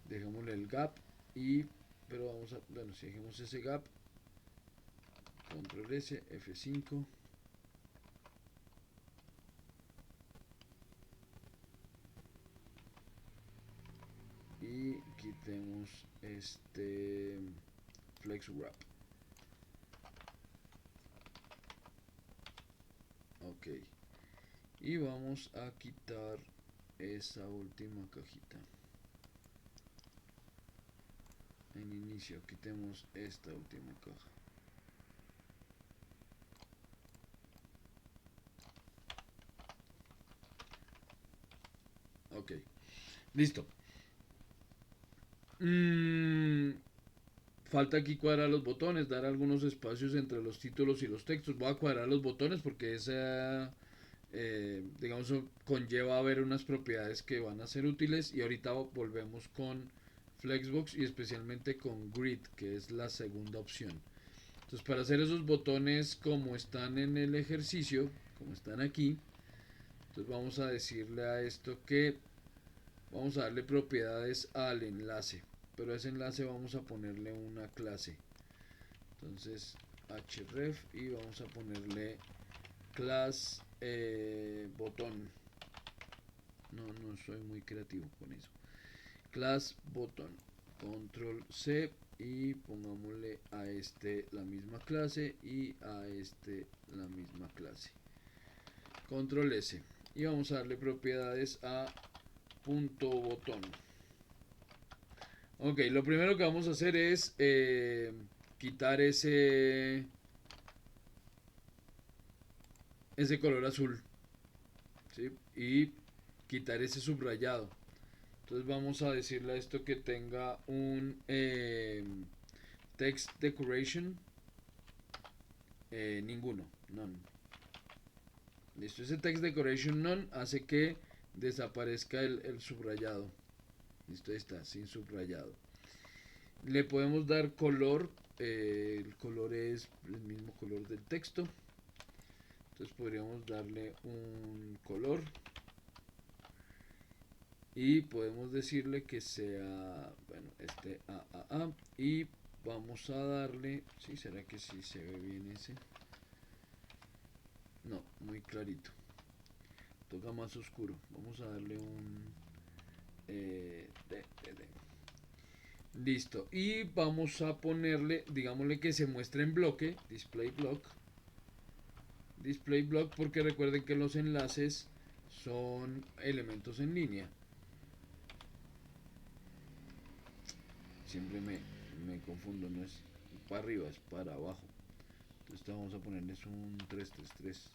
Dejémosle el gap. Pero vamos a, bueno, si dejemos ese gap, control S, F5. Y quitemos este flex wrap. Ok. Y vamos a quitar esa última cajita. En inicio quitemos esta última caja. Ok. Listo. Falta aquí cuadrar los botones, dar algunos espacios entre los títulos y los textos. Voy a cuadrar los botones porque esa, digamos, conlleva a ver unas propiedades que van a ser útiles. Y ahorita volvemos con Flexbox y especialmente con Grid, que es la segunda opción. Entonces, para hacer esos botones como están en el ejercicio, como están aquí, entonces vamos a decirle a esto que vamos a darle propiedades al enlace, pero a ese enlace vamos a ponerle una clase. Entonces href y vamos a ponerle class botón. No soy muy creativo con eso. Class botón. Control C y pongámosle a este la misma clase y a este la misma clase. Control S y vamos a darle propiedades a punto botón. Ok, lo primero que vamos a hacer es quitar ese color azul, ¿sí? Y quitar ese subrayado. Entonces vamos a decirle a esto que tenga un text decoration, ninguno, none. Listo, ese text decoration none hace que desaparezca el subrayado. Listo, ahí está, sin subrayado. Le podemos dar color, el color es el mismo color del texto. Entonces podríamos darle un color y podemos decirle que sea, bueno, este AAA, y vamos a darle, sí, será que sí se ve bien ese, no, muy clarito, toca más oscuro, vamos a darle un listo, y vamos a ponerle, digámosle que se muestre en bloque, display block, porque recuerden que los enlaces son elementos en línea. Siempre me confundo, no es para arriba, es para abajo. Entonces vamos a ponerles un 333.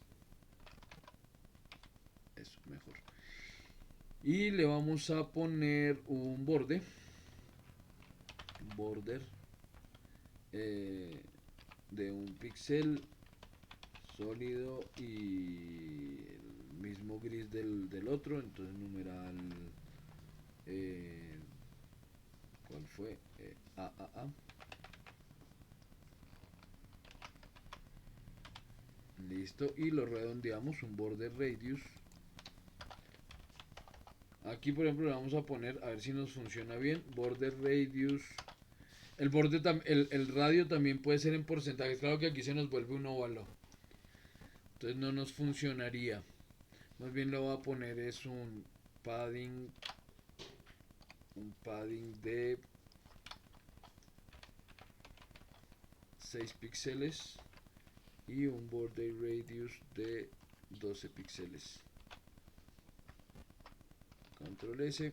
Eso, mejor. Y le vamos a poner un border de un píxel sólido y el mismo gris del otro. Entonces numeral, ¿cuál fue? AAA. Listo, y lo redondeamos, un border radius. Aquí por ejemplo le vamos a poner, a ver si nos funciona bien, border radius. El radio también puede ser en porcentajes, claro que aquí se nos vuelve un óvalo. Entonces no nos funcionaría. Más bien lo voy a poner es padding, un padding de 6 píxeles y un border radius de 12 píxeles. Control S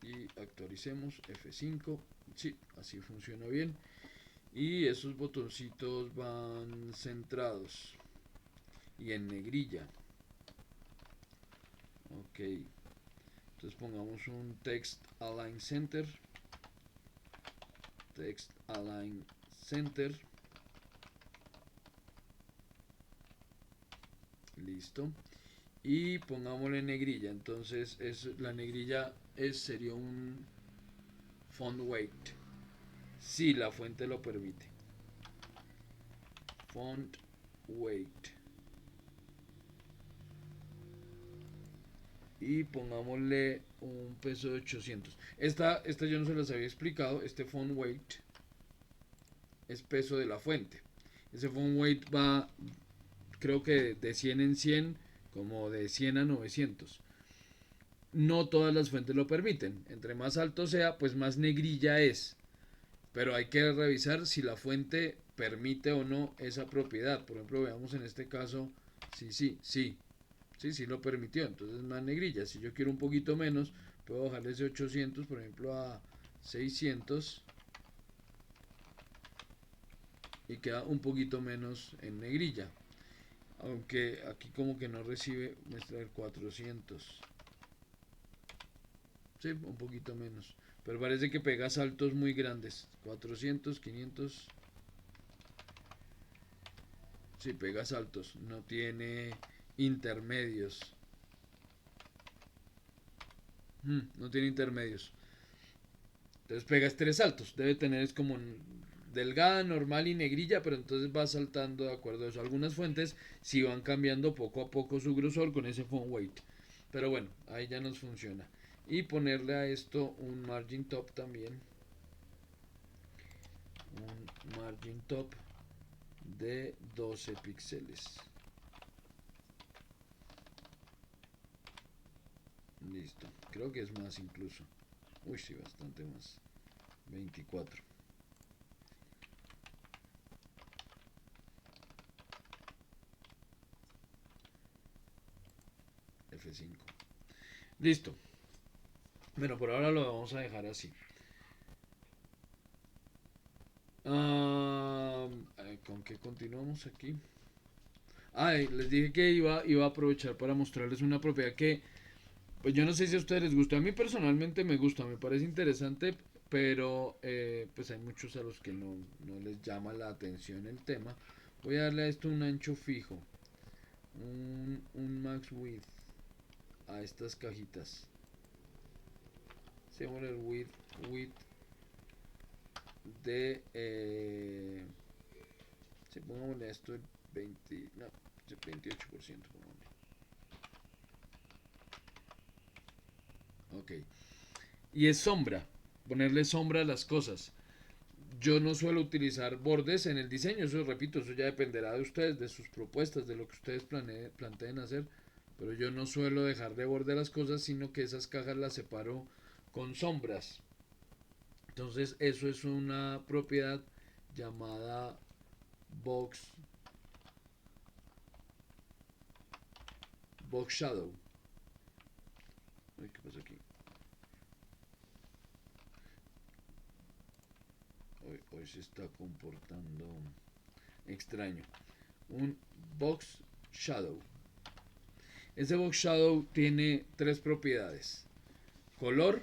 y actualicemos F5. Sí, así funciona bien. Y esos botoncitos van centrados y en negrilla. Ok, entonces pongamos un text align center. Text align center. Listo. Y pongámosle negrilla. Entonces la negrilla sería un font weight. Si la fuente lo permite. Font weight. Y pongámosle un peso de 800. Esta yo no se las había explicado. Este font weight es peso de la fuente. Ese font weight va, creo que de 100 en 100, como de 100 a 900. No todas las fuentes lo permiten. Entre más alto sea, pues más negrilla es. Pero hay que revisar si la fuente permite o no esa propiedad. Por ejemplo, veamos en este caso, sí lo permitió. Entonces más negrilla. Si yo quiero un poquito menos, puedo bajarle ese 800, por ejemplo, a 600. Y queda un poquito menos en negrilla. Aunque aquí como que no recibe, muestra el 400. Sí, un poquito menos. Pero parece que pega saltos muy grandes. 400, 500. Sí, pega saltos. No tiene intermedios. No tiene intermedios. Entonces pegas tres saltos. Debe tener es como delgada, normal y negrilla, pero entonces va saltando de acuerdo a eso. Algunas fuentes sí van cambiando poco a poco su grosor con ese font weight. Pero bueno, ahí ya nos funciona. Y ponerle a esto un margin top también. Un margin top de 12 píxeles. Listo. Creo que es más incluso. Uy, sí, bastante más. 24. F5. Listo. Bueno, por ahora lo vamos a dejar así. ¿Con qué continuamos aquí? Les dije que iba a aprovechar para mostrarles una propiedad que, pues yo no sé si a ustedes les gusta. A mí personalmente me gusta, me parece interesante. pero pues hay muchos a los que no les llama la atención el tema. Voy a darle a esto un ancho fijo, un max width a estas cajitas. Hacemos el width de si pongámosle esto el 20, no, el 28%, pongámosle. Ok. Y es sombra, ponerle sombra a las cosas. Yo no suelo utilizar bordes en el diseño, eso repito, eso ya dependerá de ustedes, de sus propuestas, de lo que ustedes planteen hacer, pero yo no suelo dejar de borde las cosas, sino que esas cajas las separo con sombras. Entonces eso es una propiedad llamada box shadow. Ay, ¿qué pasa aquí? Hoy se está comportando extraño. Un box shadow. Ese box shadow tiene tres propiedades: color,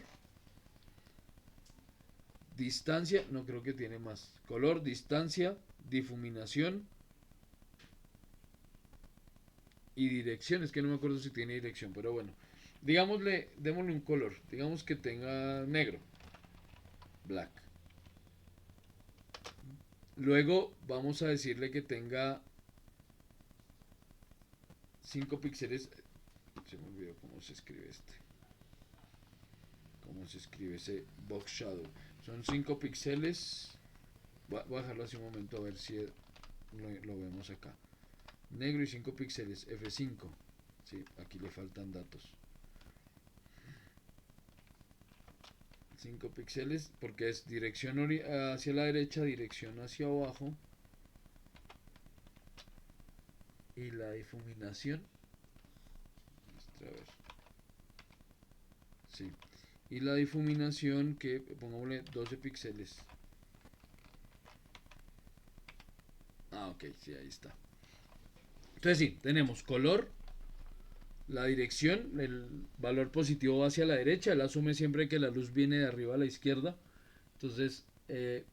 distancia, no creo que tiene más. Color, distancia, difuminación y dirección. Es que no me acuerdo si tiene dirección, pero bueno. Démosle un color. Digamos que tenga negro, black. Luego vamos a decirle que tenga 5 píxeles. Se me olvidó cómo se escribe este. Cómo se escribe ese box shadow. Son 5 píxeles. Voy a dejarlo así un momento a ver si lo vemos acá. Negro y 5 píxeles, F5. Sí, aquí le faltan datos. 5 píxeles porque es dirección hacia la derecha, dirección hacia abajo. Y la difuminación. A ver. Sí. Y la difuminación que pongámosle 12 píxeles. Ah, ok, sí, ahí está. Entonces sí, tenemos color, la dirección, el valor positivo va hacia la derecha, él asume siempre que la luz viene de arriba a la izquierda. Entonces,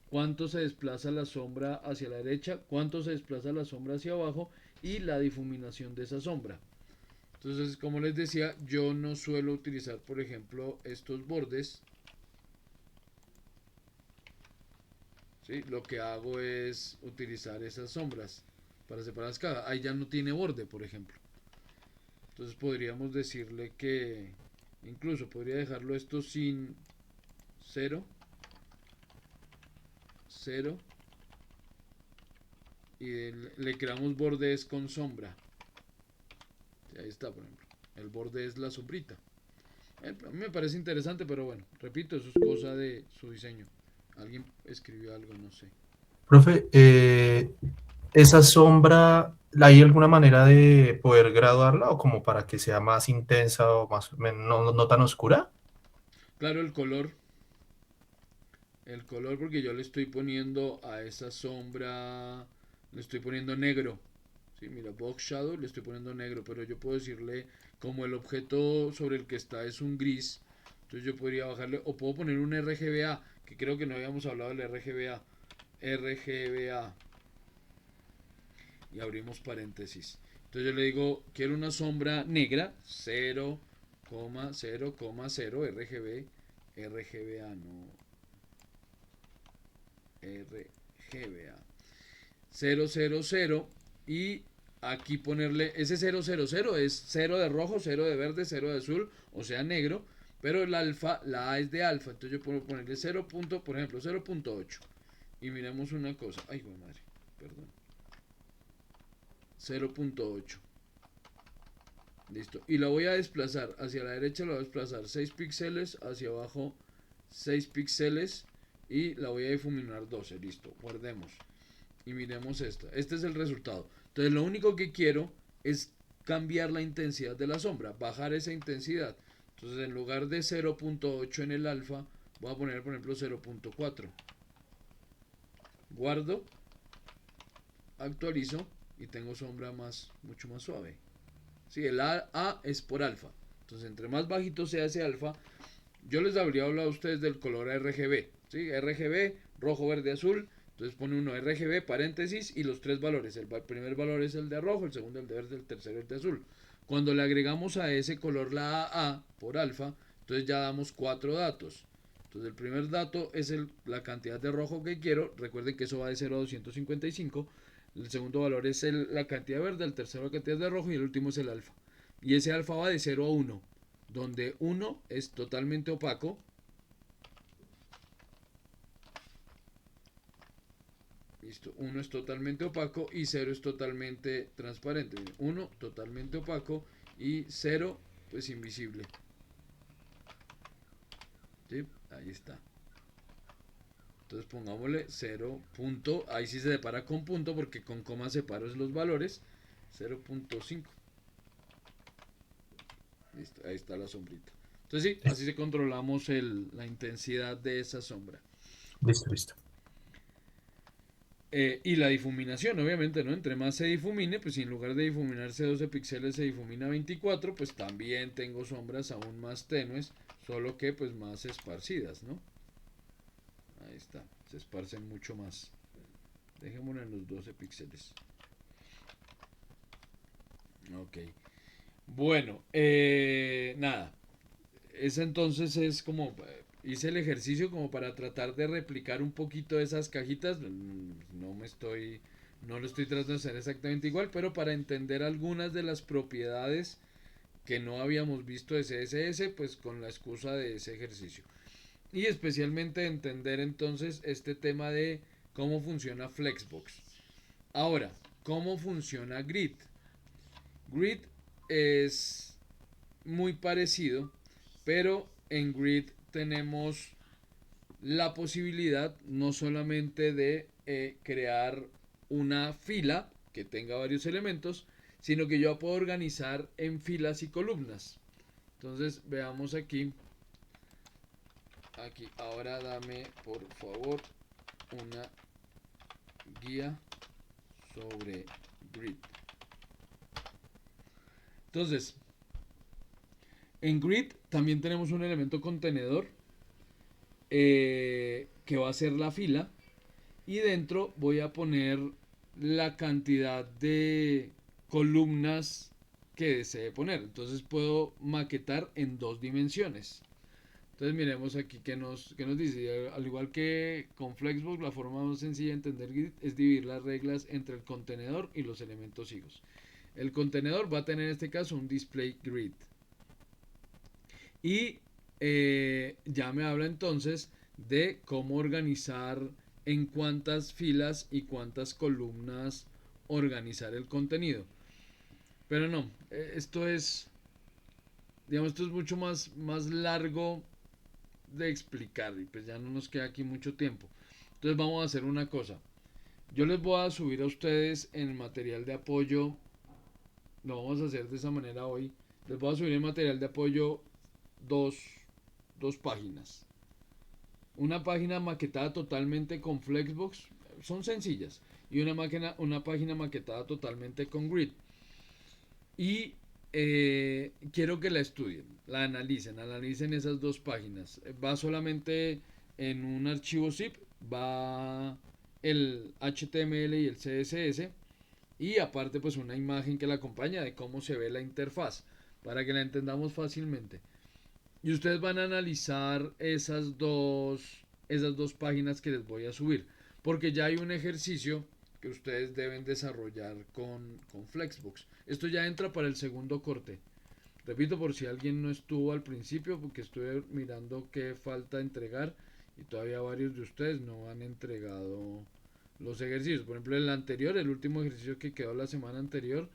cuánto se desplaza la sombra hacia la derecha, cuánto se desplaza la sombra hacia abajo y la difuminación de esa sombra. Entonces, como les decía, yo no suelo utilizar, por ejemplo, estos bordes. ¿Sí? Lo que hago es utilizar esas sombras para separar las cajas. Ahí ya no tiene borde, por ejemplo. Entonces podríamos decirle que incluso podría dejarlo esto sin cero, cero, y le creamos bordes con sombra. Ahí está, por ejemplo. El borde es la sombrita. A mí me parece interesante, pero bueno, repito, eso es cosa de su diseño. Alguien escribió algo, no sé. Profe, esa sombra, ¿hay alguna manera de poder graduarla o como para que sea más intensa o más no tan oscura? Claro, el color porque yo le estoy poniendo a esa sombra, le estoy poniendo negro. Sí, mira, box shadow le estoy poniendo negro, pero yo puedo decirle como el objeto sobre el que está es un gris, entonces yo podría bajarle o puedo poner un RGBA, que creo que no habíamos hablado del RGBA. RGBA y abrimos paréntesis. Entonces yo le digo, quiero una sombra negra, 0,0,0 RGB, RGBA, no RGBA, 000 y aquí ponerle ese 000 es 0 de rojo, 0 de verde, 0 de azul, o sea negro, pero el alfa, la A es de alfa, entonces yo puedo ponerle 0. Por ejemplo 0.8 y miremos una cosa, ay madre, perdón, 0.8. Listo. Y la voy a desplazar hacia la derecha, la voy a desplazar 6 píxeles, hacia abajo 6 píxeles y la voy a difuminar 12. Listo. Guardemos. Y miremos esta. Este es el resultado. Entonces lo único que quiero es cambiar la intensidad de la sombra, bajar esa intensidad. Entonces en lugar de 0.8 en el alfa, voy a poner por ejemplo 0.4. Guardo, actualizo y tengo sombra mucho más suave. Sí, el A es por alfa. Entonces, entre más bajito sea ese alfa, yo les habría hablado a ustedes del color RGB. ¿sí? RGB, rojo, verde, azul. Entonces pone uno RGB, paréntesis, y los tres valores. El primer valor es el de rojo, el segundo el de verde, el tercero el de azul. Cuando le agregamos a ese color la AA por alfa, entonces ya damos cuatro datos. Entonces el primer dato es la cantidad de rojo que quiero. Recuerden que eso va de 0 a 255. El segundo valor es la cantidad verde, el tercero la cantidad de rojo y el último es el alfa. Y ese alfa va de 0 a 1, donde 1 es totalmente opaco. Listo, 1 es totalmente opaco y 0 es totalmente transparente. 1 totalmente opaco y 0 pues invisible. ¿Sí? Ahí está. Entonces pongámosle 0. Ahí sí se separa con punto porque con coma separo los valores. 0.5. Listo, ahí está la sombrita. Entonces sí, así se controlamos la intensidad de esa sombra. Listo, listo. Y la difuminación, obviamente, ¿no? Entre más se difumine, pues si en lugar de difuminarse 12 píxeles se difumina 24, pues también tengo sombras aún más tenues, solo que pues más esparcidas, ¿no? Ahí está, se esparcen mucho más. Dejémoslo en los 12 píxeles. Ok. Bueno, nada. Ese entonces es como hice el ejercicio como para tratar de replicar un poquito esas cajitas. No lo estoy tratando de hacer exactamente igual, pero para entender algunas de las propiedades que no habíamos visto de CSS, pues con la excusa de ese ejercicio. Y especialmente entender entonces este tema de cómo funciona Flexbox. Ahora, ¿cómo funciona Grid? Grid es muy parecido, pero en Grid tenemos la posibilidad no solamente de crear una fila que tenga varios elementos, sino que yo puedo organizar en filas y columnas. Entonces veamos aquí. Aquí, ahora dame por favor una guía sobre Grid. Entonces, en Grid también tenemos un elemento contenedor que va a ser la fila y dentro voy a poner la cantidad de columnas que desee poner. Entonces puedo maquetar en dos dimensiones. Entonces miremos aquí qué nos dice. Al igual que con Flexbox, la forma más sencilla de entender Grid es dividir las reglas entre el contenedor y los elementos hijos. El contenedor va a tener en este caso un display grid. Y ya me habla entonces de cómo organizar en cuántas filas y cuántas columnas organizar el contenido. Pero no, esto es mucho más largo de explicar y pues ya no nos queda aquí mucho tiempo. Entonces vamos a hacer una cosa. Yo les voy a subir a ustedes en el material de apoyo. Lo vamos a hacer de esa manera hoy. Les voy a subir el material de apoyo dos, dos páginas. Una página maquetada totalmente con Flexbox. Son sencillas. Y una página maquetada totalmente con Grid. Y quiero que la estudien, la analicen esas dos páginas. Va solamente en un archivo zip, va el HTML y el CSS y aparte pues una imagen que la acompaña de cómo se ve la interfaz para que la entendamos fácilmente. Y ustedes van a analizar esas dos páginas que les voy a subir, porque ya hay un ejercicio que ustedes deben desarrollar con Flexbox. Esto ya entra para el segundo corte. Repito por si alguien no estuvo al principio, porque estuve mirando qué falta entregar y todavía varios de ustedes no han entregado los ejercicios. Por ejemplo, el último ejercicio que quedó la semana anterior,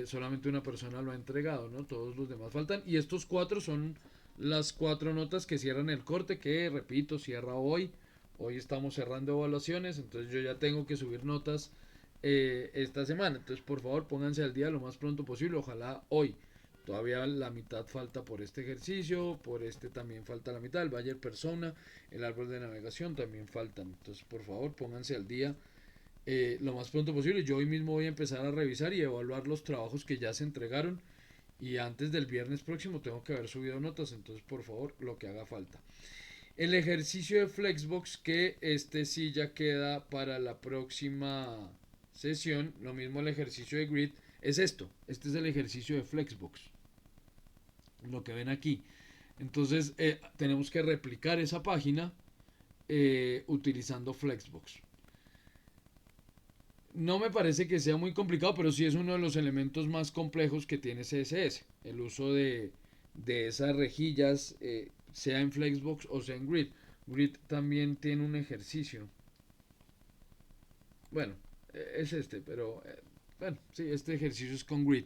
solamente una persona lo ha entregado, ¿no? Todos los demás faltan. Y estos cuatro son las cuatro notas que cierran el corte, que repito, cierra hoy. Hoy estamos cerrando evaluaciones, entonces yo ya tengo que subir notas esta semana. Entonces, por favor, pónganse al día lo más pronto posible, ojalá hoy. Todavía la mitad falta por este ejercicio, por este también falta la mitad, el Bayer Persona, el árbol de navegación también faltan. Entonces, por favor, pónganse al día lo más pronto posible. Yo hoy mismo voy a empezar a revisar y evaluar los trabajos que ya se entregaron y antes del viernes próximo tengo que haber subido notas, entonces por favor, lo que haga falta. El ejercicio de Flexbox, que este sí ya queda para la próxima sesión, lo mismo el ejercicio de Grid, es esto. Este es el ejercicio de Flexbox, lo que ven aquí. Entonces tenemos que replicar esa página utilizando Flexbox. No me parece que sea muy complicado, pero sí es uno de los elementos más complejos que tiene CSS. El uso de esas rejillas, sea en Flexbox o sea en Grid. Grid también tiene un ejercicio. Bueno, es este, pero bueno, sí, este ejercicio es con Grid.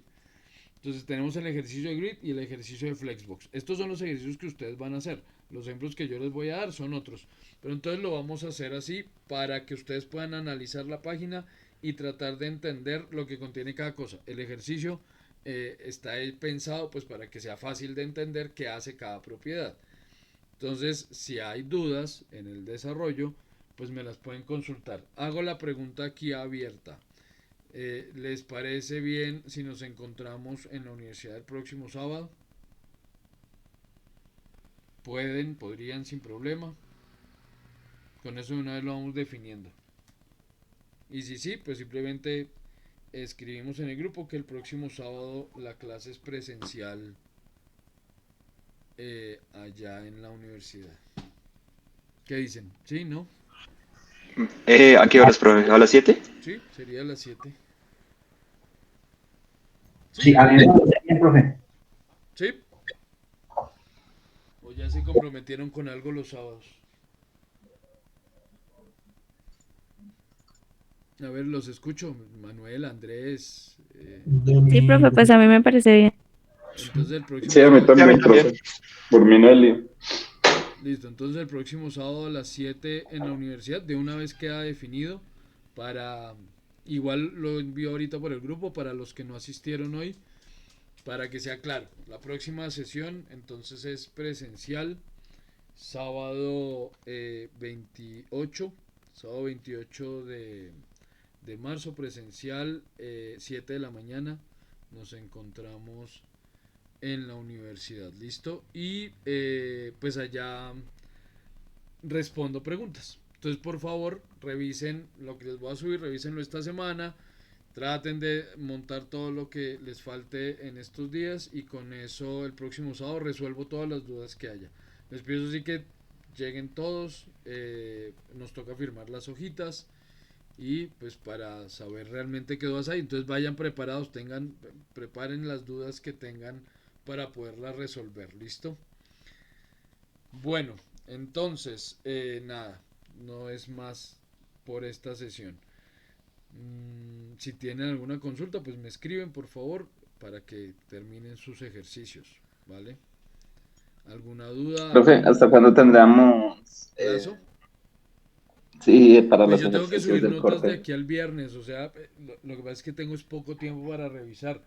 Entonces tenemos el ejercicio de Grid y el ejercicio de Flexbox. Estos son los ejercicios que ustedes van a hacer. Los ejemplos que yo les voy a dar son otros. Pero entonces lo vamos a hacer así para que ustedes puedan analizar la página y tratar de entender lo que contiene cada cosa. El ejercicio está ahí pensado pues para que sea fácil de entender qué hace cada propiedad. Entonces, si hay dudas en el desarrollo, pues me las pueden consultar. Hago la pregunta aquí abierta. ¿Les parece bien si nos encontramos en la universidad el próximo sábado? Podrían sin problema. Con eso de una vez lo vamos definiendo. Y si sí, pues simplemente escribimos en el grupo que el próximo sábado la clase es presencial allá en la universidad. ¿Qué dicen? ¿Sí? ¿No? ¿A qué horas, profe? ¿A las 7? Sí, sería a las 7. ¿Sí? Sí, a mí me parece bien, profe. ¿Sí? ¿O ya se comprometieron con algo los sábados? A ver, los escucho. Manuel, Andrés. De Sí, mi profe, pues a mí me parece bien. Entonces el próximo Sí, a mí sábado. Sí, a mí también, también. profe. Por mí no hay lío. Listo, entonces el próximo sábado a las 7 en la universidad. De una vez queda definido para... Igual lo envío ahorita por el grupo para los que no asistieron hoy. Para que sea claro. La próxima sesión entonces es presencial. Sábado 28. Sábado 28 de marzo presencial, 7 de la mañana. Nos encontramos en la universidad, ¿listo? Y pues allá respondo preguntas. Entonces, por favor, revisen lo que les voy a subir, revísenlo esta semana. Traten de montar todo lo que les falte en estos días y con eso el próximo sábado resuelvo todas las dudas que haya. Les pido así que lleguen todos, nos toca firmar las hojitas y pues para saber realmente qué dudas hay. Entonces vayan preparados, preparen las dudas que tengan para poderlas resolver, ¿listo? Bueno, entonces, nada, no es más por esta sesión. Si tienen alguna consulta, pues me escriben por favor para que terminen sus ejercicios, ¿vale? ¿Alguna duda? Profe, ¿hasta cuándo tendremos ¿Plazo? sí, para Pues los yo tengo que ejercicios subir del notas de corte? aquí al viernes, o sea, lo que pasa es que tengo es poco tiempo para revisar.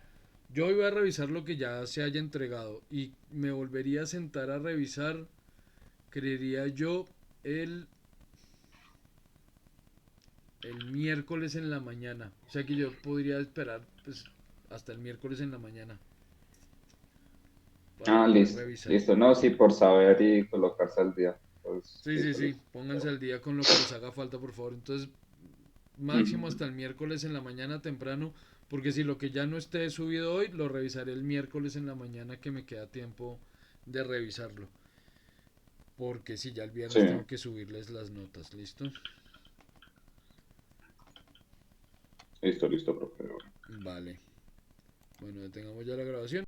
Yo hoy voy a revisar lo que ya se haya entregado y me volvería a sentar a revisar, creería yo, el, el miércoles en la mañana. O sea que yo podría esperar pues, hasta el miércoles en la mañana para Ah, poder listo, revisar. listo. No, sí, por saber y colocarse al día. Pues, Sí, sí, listo, sí, listo. pónganse al día con lo que les haga falta, por favor. Entonces, máximo Ujú. hasta el miércoles en la mañana temprano, porque si lo que ya no esté subido hoy, lo revisaré el miércoles en la mañana que me queda tiempo de revisarlo. Porque si ya el Sí, viernes tengo que subirles las notas, ¿listo? listo, listo, profe. Vale. Bueno, detengamos ya la grabación.